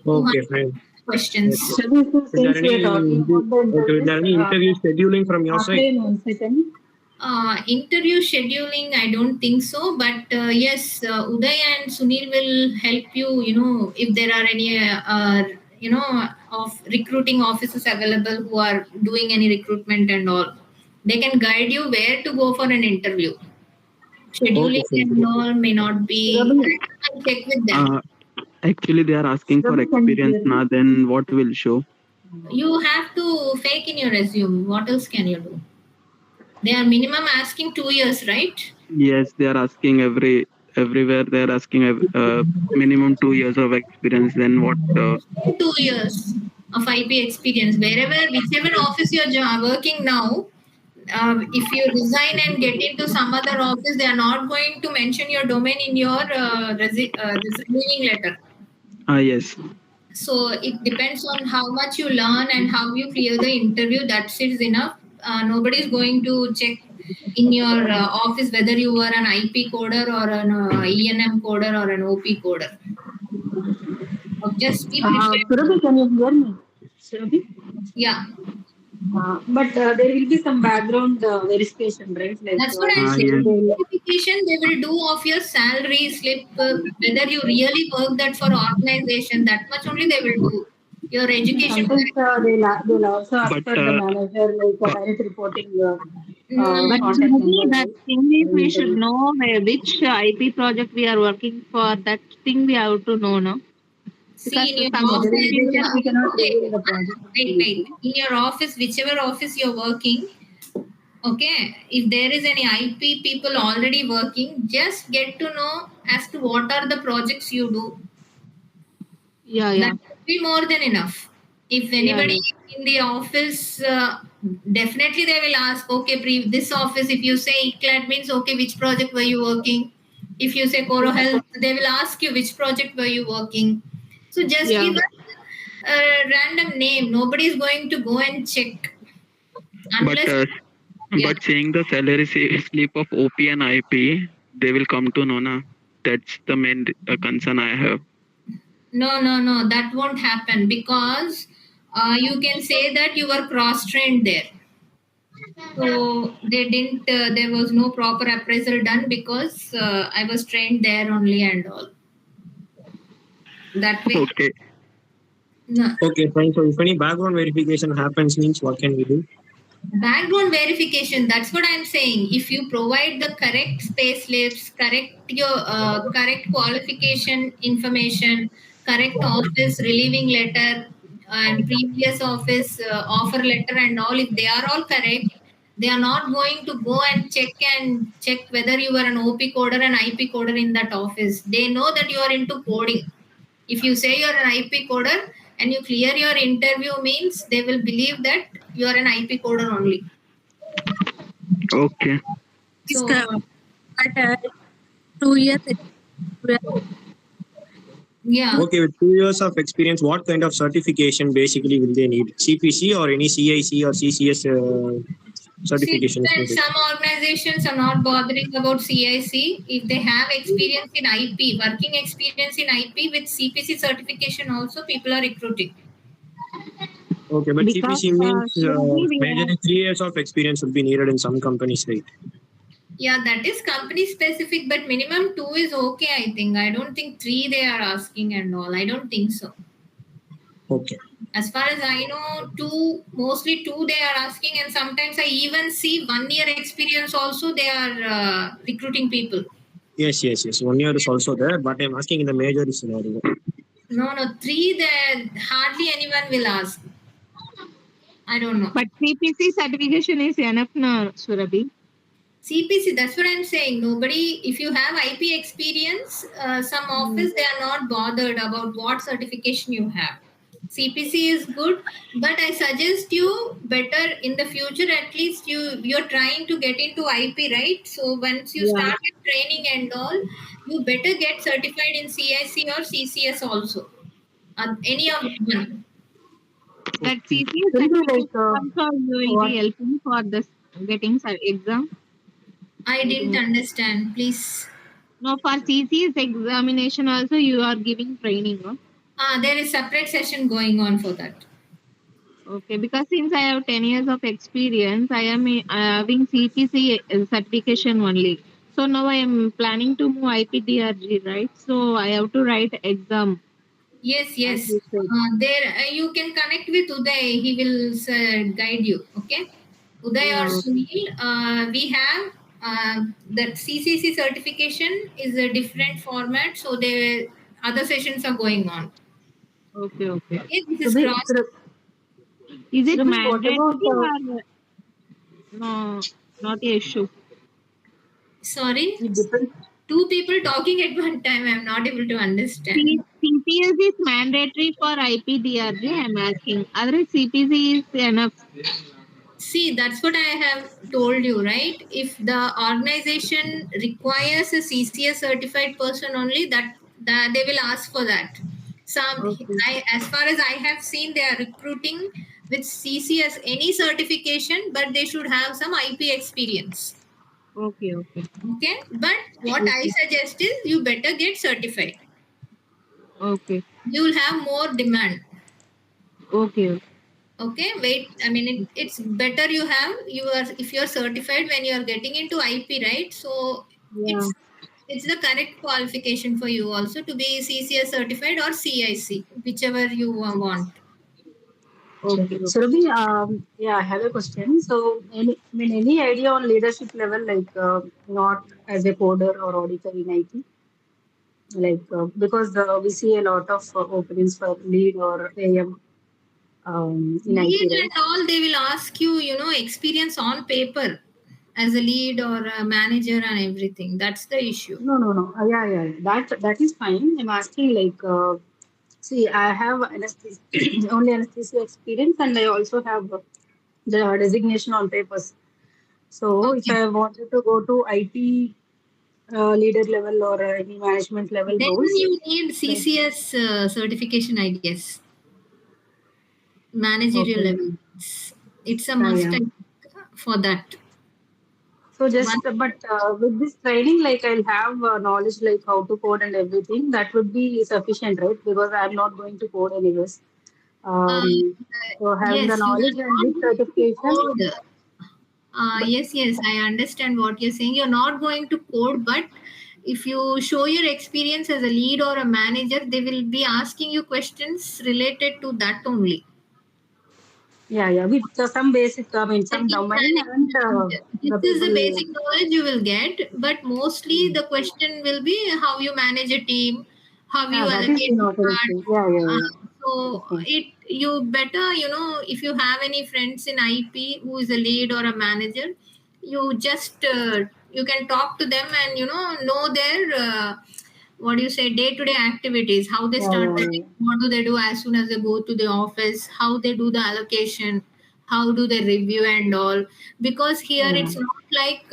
Okay, fine. Questions. So this is since we are talking about the Is there any interview scheduling from your side? after 1 second. Interview scheduling, I don't think so, but yes, Uday and Sunil will help you, if there are any, of recruiting officers available who are doing any recruitment and all. They can guide you where to go for an interview. Scheduling and all may not be, I'll check with them. Actually, they are asking for experience now, then what will show? You have to fake in your resume. What else can you do? They are minimum asking 2 years, right? Yes, they are asking everywhere. They are asking minimum 2 years of experience. Then what? 2 years of IP experience. Whichever office you're working now, if you resign and get into some other office, they are not going to mention your domain in your resigning letter. Yes. So it depends on how much you learn and how you clear the interview. That is enough. Nobody is going to check in your office whether you were an IP coder or an ENM coder or an OP coder. Just be prepared. Surabhi, can you hear me? Surabhi? Yeah. But there will be some background verification, right? Like, That's what I'm saying. Verification they will do of your salary slip, whether you really work that for organization. That much only they will do. Your education. Sometimes they'll also ask for the manager, like direct reporting. But contact number, that thing is we should know which IP project we are working for. That thing we have to know, no? See, in your office, we cannot okay, the project. wait. In your office, whichever office you're working, okay, if there is any IP people already working, just get to know as to what are the projects you do. Yeah. That would be more than enough. If anybody in the office, definitely they will ask, okay, this office, if you say Ip-Drg means, okay, which project were you working? If you say Coro Health, they will ask you which project were you working. So just give us a random name. Nobody is going to go and check. Unless, but saying the salary slip of OP and IP, they will come to know, na. That's the main concern I have. No, that won't happen because you can say that you were cross-trained there. So there was no proper appraisal done because I was trained there only and all. That way. Okay. No. Okay, fine. So if any background verification happens, means what can we do? Background verification, that's what I'm saying. If you provide the correct payslips, correct qualification information, correct office relieving letter and previous office offer letter and all, if they are all correct, they are not going to go and check whether you were an OP coder and IP coder in that office. They know that you are into coding. If you say you're an IP coder and you clear your interview, means they will believe that you are an IP coder only. Okay. So, But 2 years Yeah. Okay, with 2 years of experience, what kind of certification basically will they need? CPC or any CIC or CCS See, certification is needed? some organizations are not bothering about CIC. If they have experience in IP, working experience in IP with CPC certification also, people are recruiting. Okay, but Because CPC means Surabhi, we majorly 3 years of experience will be needed in some companies, right? Yeah, that is company specific, but minimum 2 is okay, I think. I don't think 3 they are asking and all. I don't think so. Okay. As far as I know, 2, mostly 2 they are asking, and sometimes I even see 1 year experience also they are recruiting people. Yes. 1 year is also there, but I'm asking in the major scenario. No, 3 there hardly anyone will ask. I don't know. but CPC certification is enough now, Surabhi. CPC, that's what I'm saying. Nobody, if you have IP experience, some office, they are not bothered about what certification you have. CPC is good, but I suggest you better in the future, at least you're trying to get into IP, right? So once you Yeah. start with training and all, you better get certified in CIC or CCS also. Any of one. That CCS Will be certification like also you will what? be helping for this getting exam. I didn't understand. Please. No, for CCS examination also you are giving training, no? There is separate session going on for that. Okay, because since I have 10 years of experience, I am having CPC certification only. So now I am planning to move IPDRG, right? So I have to write exam. Yes. As you said. There you can connect with Uday. He will guide you. Okay, Uday or Yeah. Sunil. We have that CCC certification is a different format. So the other sessions are going on. Okay. Okay, this is Surabhi, cross. Is it Surabhi, what mandatory about or no? Not a issue. Sorry, it depends? 2 people talking at one time. I'm not able to understand. CPS is mandatory for IPDRG. I'm asking. Otherwise, CPC is enough. See, that's what I have told you, right? If the organization requires a CCS certified person only, that they will ask for that. Okay. As far as I have seen, they are recruiting with CCS any certification, but they should have some IP experience. Okay. Okay, but what I suggest is you better get certified. Okay. You will have more demand. Okay. Okay, wait. I mean, it's better you have you are if you are certified when you are getting into IP, right? So Yeah. it's the correct qualification for you also to be CCS certified or CIC, whichever you want. Okay. Surabhi, yeah, I have a question. So, any idea on leadership level, like not as a coder or auditor in IT, like because we see a lot of openings for lead or AM in IT, Lead right? and all, they will ask you, experience on paper as a lead or a manager and everything. That's the issue. No. Yeah. That is fine. I'm asking like, see, I have anesthesia, only anesthesia experience, and I also have the designation on papers. So, if Okay. I wanted to go to IT leader level or any management level Then roles, you need like, CCS certification, I guess. Managerial okay, level. It's a yeah, must yeah. for that. So just, One, but with this training, like I'll have knowledge like how to code and everything. That would be sufficient, right? Because I'm not going to code anyways. uh, So having the yes, you knowledge are and not with going to certification, code. but Yes, I understand what you're saying. You're not going to code, but if you show your experience as a lead or a manager, they will be asking you questions related to that only. yeah, with some basic, I mean, The some team domain and management. This the is the people. basic knowledge you will get, but mostly the question will be how you manage a team, how you Yeah, that is allocate not an tasks. issue. Yeah. So Okay. you better, if you have any friends in IP who is a lead or a manager, you just you can talk to them and know their what do you say day-to-day activities, how they start the day, Yeah. what do they do as soon as they go to the office, how they do the allocation, how do they review and all, because here Yeah. it's not like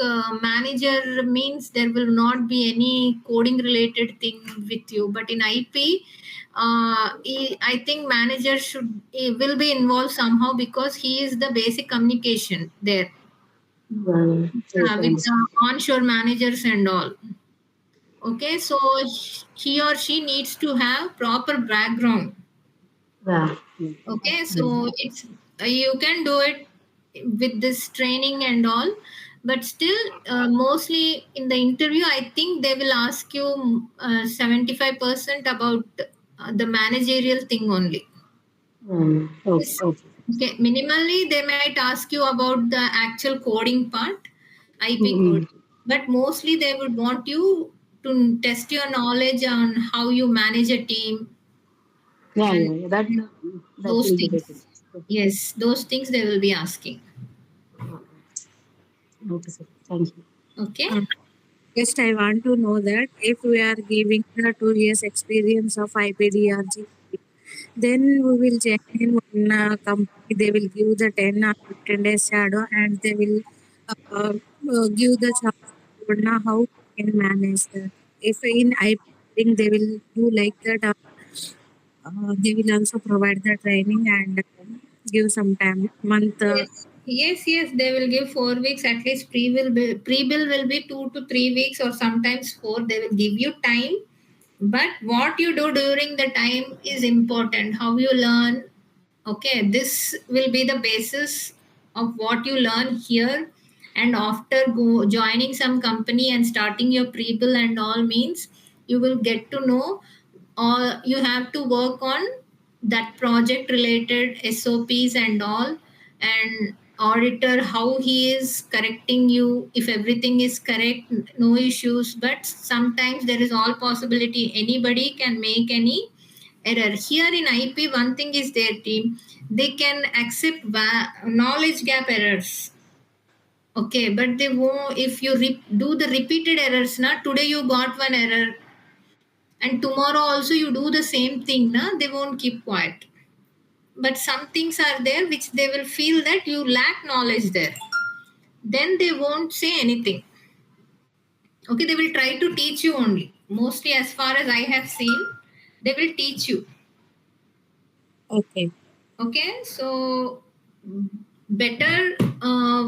manager means there will not be any coding related thing with you, but in IP I think manager he will be involved somehow because he is the basic communication there Yeah. Yes, I with understand. the onshore managers and all. Okay, so he or she needs to have proper background. Yeah. Yeah. Okay, Mm. so it's you can do it with this training and all, but still mostly in the interview I think they will ask you 75% about the managerial thing only. Okay. Yes. Okay. Okay, minimally they might ask you about the actual coding part, IP Mm-hmm. coding, but mostly they would want you to test your knowledge on how you manage a team Yeah. and Yeah. Yeah. That those will be better. things. Yes, those things they will be asking. Okay, sir. Thank you. Okay. Just I want to know that if we are giving the 2 years experience of IPDRG, then we will check in one company. They will give the 10 or 15 days shadow, and they will give the chance to know how we can manage that. If in IP, think they will do like that. They will also provide the training and give some time month. Yes, they will give 4 weeks at least. Pre-bill will be 2 to 3 weeks or sometimes 4. They will give you time, but what you do during the time is important. How you learn. Okay, this will be the basis of what you learn here. And after joining some company and starting your pre-bill and all means, you will get to know, or you have to work on that project related SOPs and all, and auditor how he is correcting you if everything is correct, no issues. But sometimes there is all possibility anybody can make any error. Here in IP, one thing is their team, they can accept knowledge gap errors. Okay, but they won't if you do the repeated errors. Na today you got one error, and tomorrow also you do the same thing. Na they won't keep quiet. But some things are there which they will feel that you lack knowledge there. Then they won't say anything. Okay, they will try to teach you only. Mostly, as far as I have seen, they will teach you. Okay. Okay, so better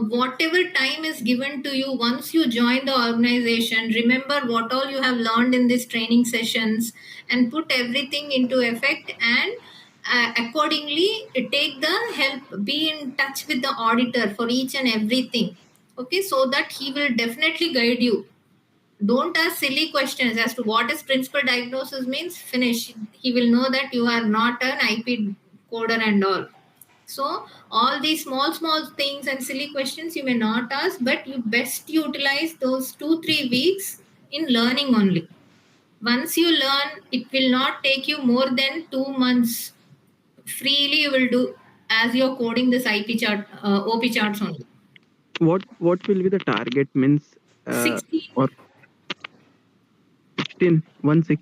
whatever time is given to you once you join the organization, remember what all you have learned in these training sessions and put everything into effect, and accordingly take the help, be in touch with the auditor for each and everything. Okay, so that he will definitely guide you. Don't ask silly questions as to what is principal diagnosis means. Finish. He will know that you are not an IP coder and all. So all these small things and silly questions you may not ask, but you best utilize those 2 3 weeks in learning only. Once you learn, it will not take you more than 2 months. Freely you will do as you're coding this IP chart, OP charts only. What will be the target means 16. or 16 1 6?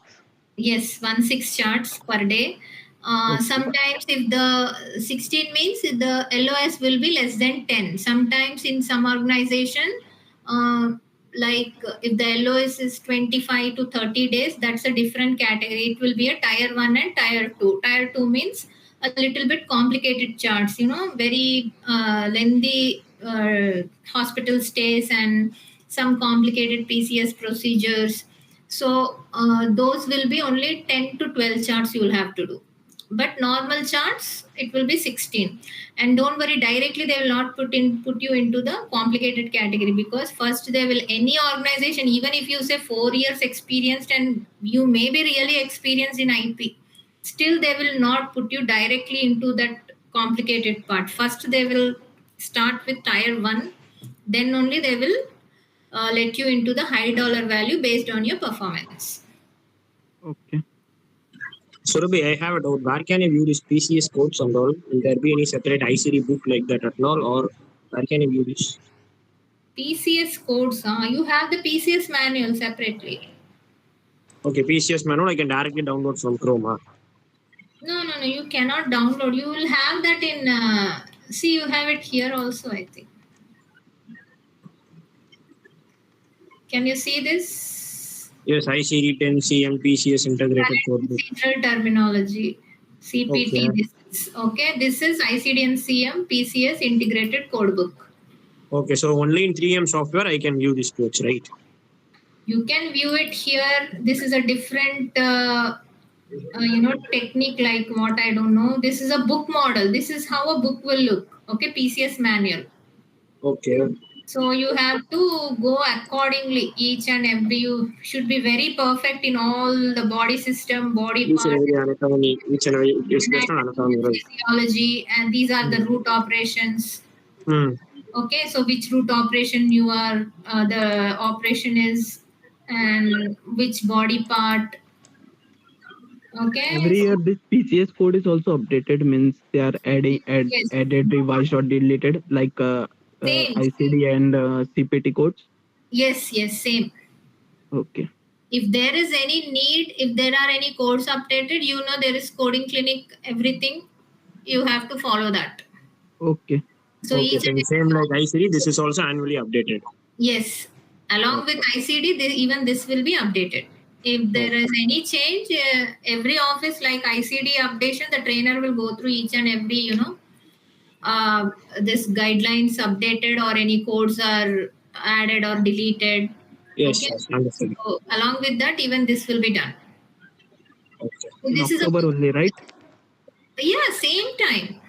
Yes, 1 6 charts per day. Okay. Sometimes if the 16 means the LOS will be less than 10. Sometimes in some organization, uh, like if the LOS is 25 to 30 days, that's a different category. It will be a tier 1 and tier 2. Tier 2 means a little bit complicated charts, very lengthy hospital stays and some complicated PCS procedures. So those will be only 10 to 12 charts you will have to do. But normal charts, it will be 16. And don't worry, directly they will not put you into the complicated category, because first they will, any organization, even if you say 4 years experienced and you may be really experienced in IP, still they will not put you directly into that complicated part. First they will start with tier 1, then only they will let you into the high dollar value based on your performance. Okay. Surabhi, I have a doubt. Where can I view this PCS codes and all? Will there be any separate ICD book like that at all, or where can I view this? PCS codes, you have the PCS manual separately. Okay, PCS manual I can directly download from Chrome. No, you cannot download. You will have that in See, you have it here also, I think. Can you see this? Yes, ICD-10 CM PCS integrated code book. Central terminology. CPT. Okay. This is ICD and CM PCS integrated codebook. Okay, so only in 3M software I can view these codes, right? You can view it here. This is a different, technique like what I don't know. This is a book model. This is how a book will look. Okay, PCS manual. Okay. So you have to go accordingly. Each and every, you should be very perfect in all the body system, body Each and part, every anatomy, each and every is based on anatomy, right? physiology, and these are the root operations. Hmm. Okay, so which root operation you are, the operation is, and which body part. Okay. Every year this PCS code is also updated, means they are Yes. added, revised or deleted, like Same. ICD and CPT codes. Yes, same. Okay. If there is any need, if there are any codes updated, there is coding clinic, everything. You have to follow that. Okay. So Okay, each and same like ICD, this is also annually updated. yes, along with ICD, even this will be updated. If there is any change, every office like ICD updation, the trainer will go through each and every, this guidelines updated or any codes are added or deleted. Yes, Okay. yes, understood. So along with that, even this will be done. Okay. So In this is October only, right? same time.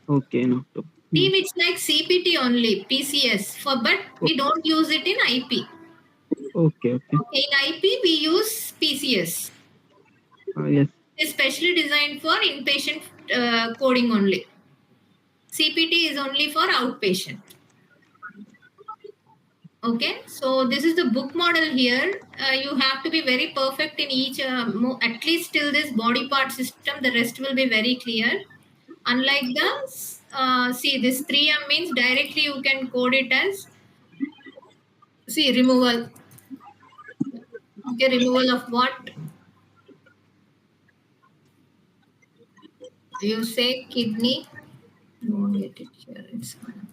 Okay, in October. Team, it's like CPT only, PCS, but we don't use it in IP. Okay. In IP, we use PCS. Yes. It's specially designed for inpatient coding only. CPT is only for outpatient. Okay, so this is the book model here. You have to be very perfect in each, at least till this body part system, the rest will be very clear. Unlike the, see, this 3M means directly you can code it as, see, removal. Okay, removal of what? You say kidney. You won't get it here. It's fine.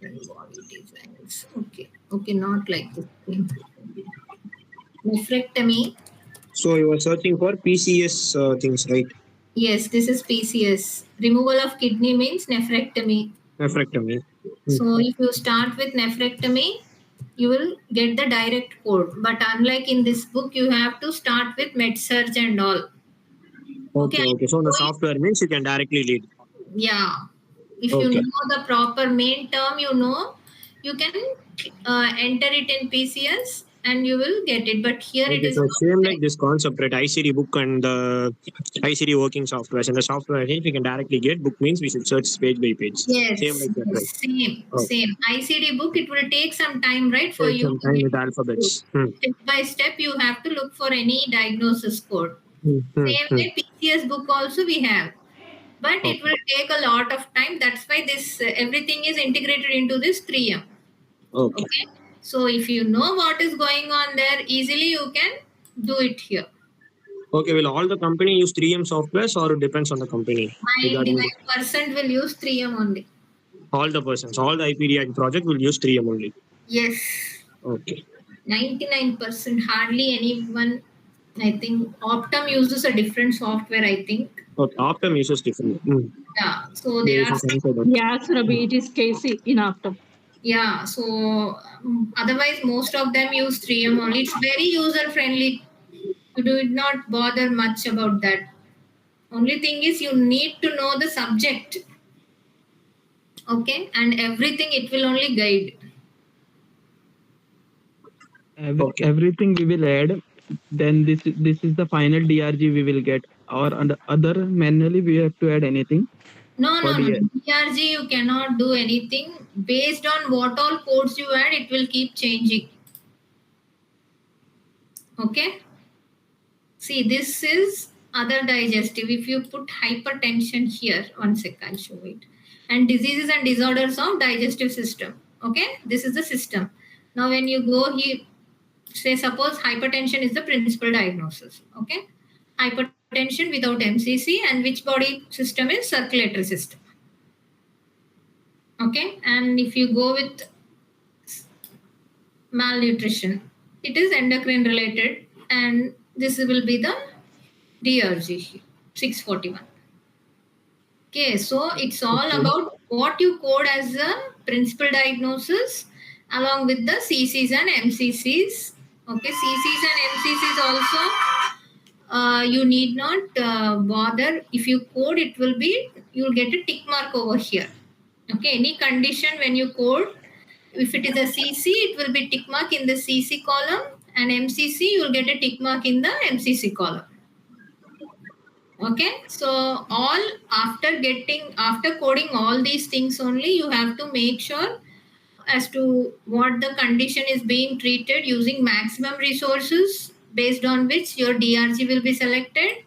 Body designs. Okay, not like this thing. Nephrectomy. So you are searching for PCS things, right? Yes, this is PCS. Removal of kidney means nephrectomy. Nephrectomy. So if you start with nephrectomy, you will get the direct code. But unlike in this book, you have to start with MedSurg and all. Okay. So the software means you can directly lead. Yeah. If you know the proper main term, you can enter it in PCS and you will get it. But here it is. So same like this concept, right? ICD book and the ICD working software. And the software, if you can directly get book means we should search page by page. Yes. Same like that, right? Same. ICD book, it will take some time, right? For Take you. some time with alphabets. Step by step, you have to look for any diagnosis code. Same way, PCS book also we have. But it will take a lot of time. That's why this everything is integrated into this 3M. Okay. So if you know what is going on there, easily you can do it here. Okay, will all the company use 3M softwares or it depends on the company? 99% will use 3M only. All the persons, all the IPDRG project will use 3M only. Yes. Okay. 99%, hardly anyone. I think Optum uses a different software, I think. Okay, Optum uses different. Yeah, so there are. Yes, Rabi, it is Casey in Optum. Yeah, so otherwise most of them use 3M only. It's very user friendly. You do not bother much about that. Only thing is you need to know the subject. Okay, and everything it will only guide. Everything we will add. Then this is the final DRG we will get. Or under other manually we have to add anything. No. DRG you cannot do anything. Based on what all codes you add, it will keep changing. Okay. See, this is other digestive. If you put hypertension here, 1 second, I'll show it. And diseases and disorders of digestive system. Okay, this is the system. Now, when you go here, say suppose hypertension is the principal diagnosis. Okay, hypertension without MCC, and which body system is circulatory system. Okay, and if you go with malnutrition, it is endocrine related, and this will be the DRG 641. Okay, so it's all Okay. about what you code as a principal diagnosis along with the CCs and MCCs. Okay, CCs and MCCs also you need not bother. If you code, it will be, you'll get a tick mark over here. Okay, any condition when you code, if it is a CC, it will be tick mark in the CC column, and MCC, you'll get a tick mark in the MCC column. Okay, so all after coding all these things only, you have to make sure as to what the condition is being treated using maximum resources, based on which your DRG will be selected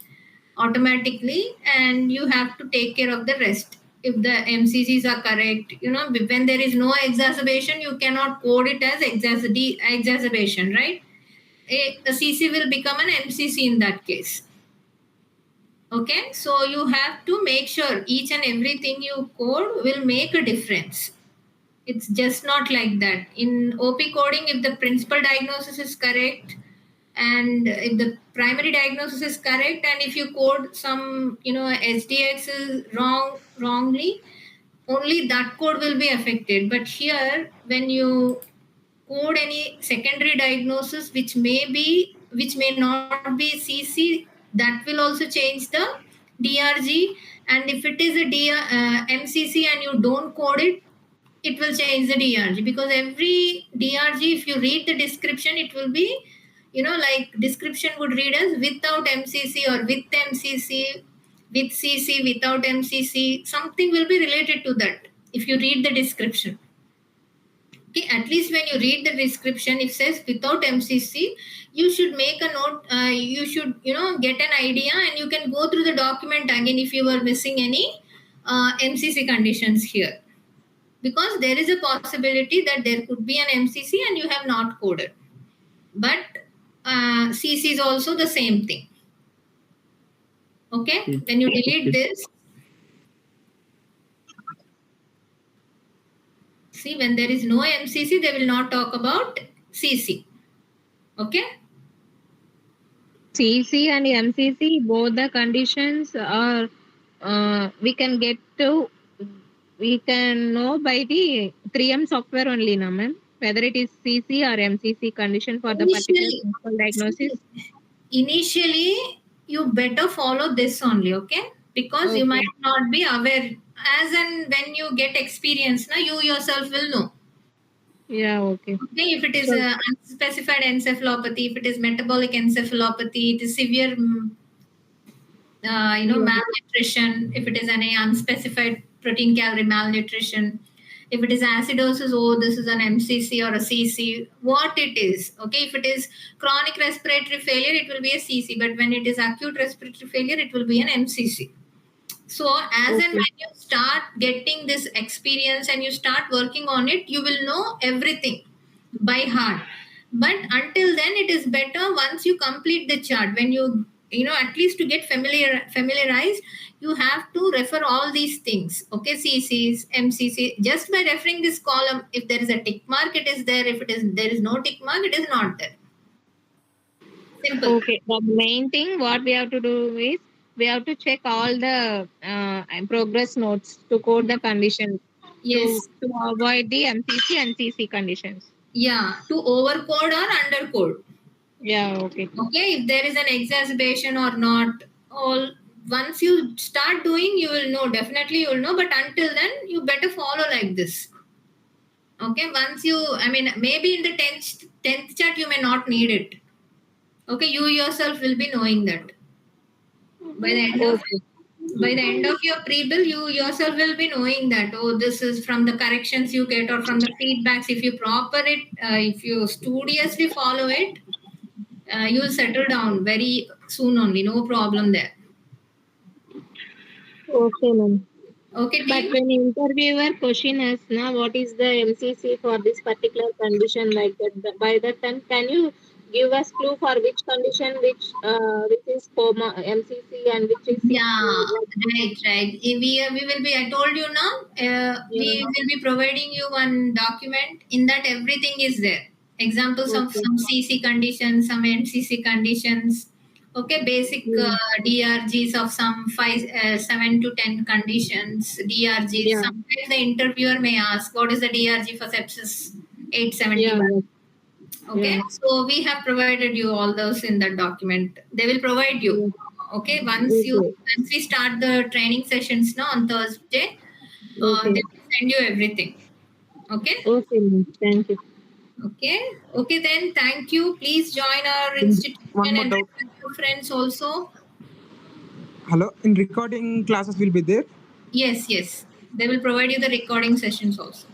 automatically, and you have to take care of the rest. If the MCCs are correct, when there is no exacerbation, you cannot code it as exacerbation, right? The CC will become an MCC in that case. Okay, so you have to make sure each and everything you code will make a difference. It's just not like that. In OP coding, if the principal diagnosis is correct, and if the primary diagnosis is correct, and if you code some SDX is wrongly, only that code will be affected. But here, when you code any secondary diagnosis which may not be CC, that will also change the DRG. And if it is a MCC and you don't code it, it will change the DRG, because every DRG, if you read the description, it will be, like description would read as without MCC or with MCC, with CC, without MCC, something will be related to that if you read the description. Okay, at least when you read the description, it says without MCC, you should make a note, you should, get an idea, and you can go through the document again if you were missing any MCC conditions here. Because there is a possibility that there could be an MCC and you have not coded. But CC is also the same thing. Okay, when you delete this, see, when there is no MCC, they will not talk about CC. Okay? CC and MCC, both the conditions are we can know by the 3M software only, na ma'am, whether it is CC or MCC condition for the particular principal diagnosis. Initially, you better follow this only, okay? Because you might not be aware. As and when you get experience, you yourself will know. Yeah, okay. Okay, if it is unspecified encephalopathy, if it is metabolic encephalopathy, it is severe, malnutrition, if it is an unspecified protein calorie malnutrition, if it is acidosis, this is an MCC or a CC, what it is. Okay, if it is chronic respiratory failure, it will be a CC, but when it is acute respiratory failure, it will be an MCC. So as and when you start getting this experience and you start working on it, you will know everything by heart. But until then, it is better once you complete the chart. When you at least to get familiarized, you have to refer all these things. Okay, CCs, MCC. Just by referring this column, if there is a tick mark, it is there. If there is no tick mark, it is not there. Simple. Okay. The main thing what we have to do is we have to check all the progress notes to code the conditions. Yes. To avoid the MCC and CC conditions. Yeah, to overcode or undercode. Yeah, okay. Okay, if there is an exacerbation or not, once you start doing, you will know. Definitely you will know. But until then, you better follow like this. Okay, once maybe in the 10th chart, you may not need it. Okay, you yourself will be knowing that. By the end of your pre-bill, you yourself will be knowing that, this is from the corrections you get or from the feedbacks. If you if you studiously follow it, you will settle down very soon only. No problem there. Okay, ma'am. Okay, but when interviewer question us, what is the MCC for this particular condition, like that, by that time, can you give us clue for which condition, which is coma, MCC, and which is CC? Yeah, Like, right. We will be, I told you now, we will be providing you one document. In that everything is there. Examples of okay. some CC conditions, some MCC conditions. Okay, basic Yeah. DRGs of some 7 to 10 conditions. DRGs. Yeah. Sometimes the interviewer may ask, what is the DRG for sepsis 871? Yeah. Okay, Yeah. so we have provided you all those in that document. They will provide you. Yeah. Okay, Okay. once we start the training sessions now on Thursday, Okay. they will send you everything. Okay. Okay, ma'am. Thank you. Okay. Okay. Then thank you. Please join our One institution more and doubt. refer your friends also. Hello, in recording classes will be there. Yes. Yes. They will provide you the recording sessions also.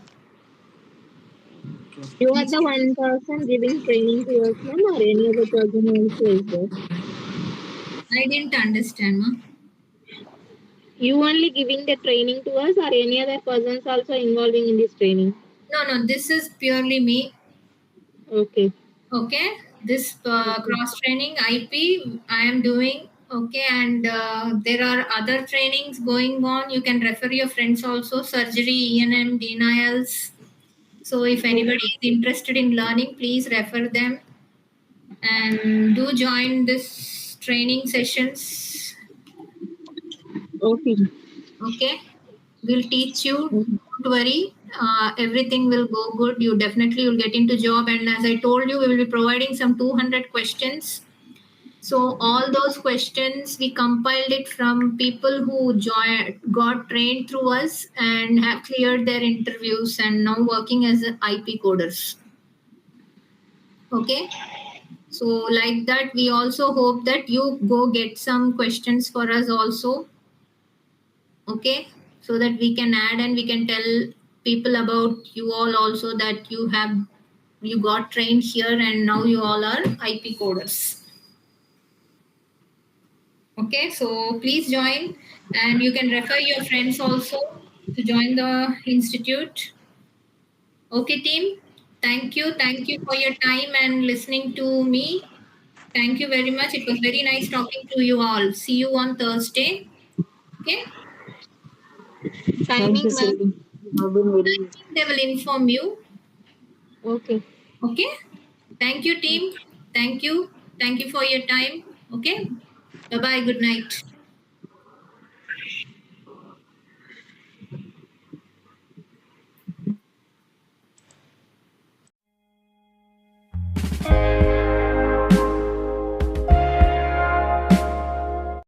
You are the one person giving training to us, ma'am, or any other person also is there? I didn't understand, ma. You only giving the training to us, or any other persons also involving in this training? No. This is purely me. Okay. Okay, this cross training IP I am doing. Okay, and there are other trainings going on. You can refer your friends also. Surgery, ENM, denials. So if anybody is interested in learning, please refer them and do join this training sessions. Okay. Okay, we'll teach you. Okay. Don't worry, everything will go good. You definitely will get into job. And as I told you, we will be providing some 200 questions. So all those questions we compiled it from people who got trained through us and have cleared their interviews and now working as IP coders. Okay. So like that, we also hope that you go get some questions for us also. Okay. So that we can add and we can tell people about you all also that you got trained here and now you all are IP coders. Okay, so please join and you can refer your friends also to join the institute. Okay, team. Thank you. Thank you for your time and listening to me. Thank you very much. It was very nice talking to you all. See you on Thursday. Okay. Timing, ma'am. You have been very They will inform you. Okay. Okay. Thank you, team. Thank you. Thank you for your time. Okay. Bye bye. Good night.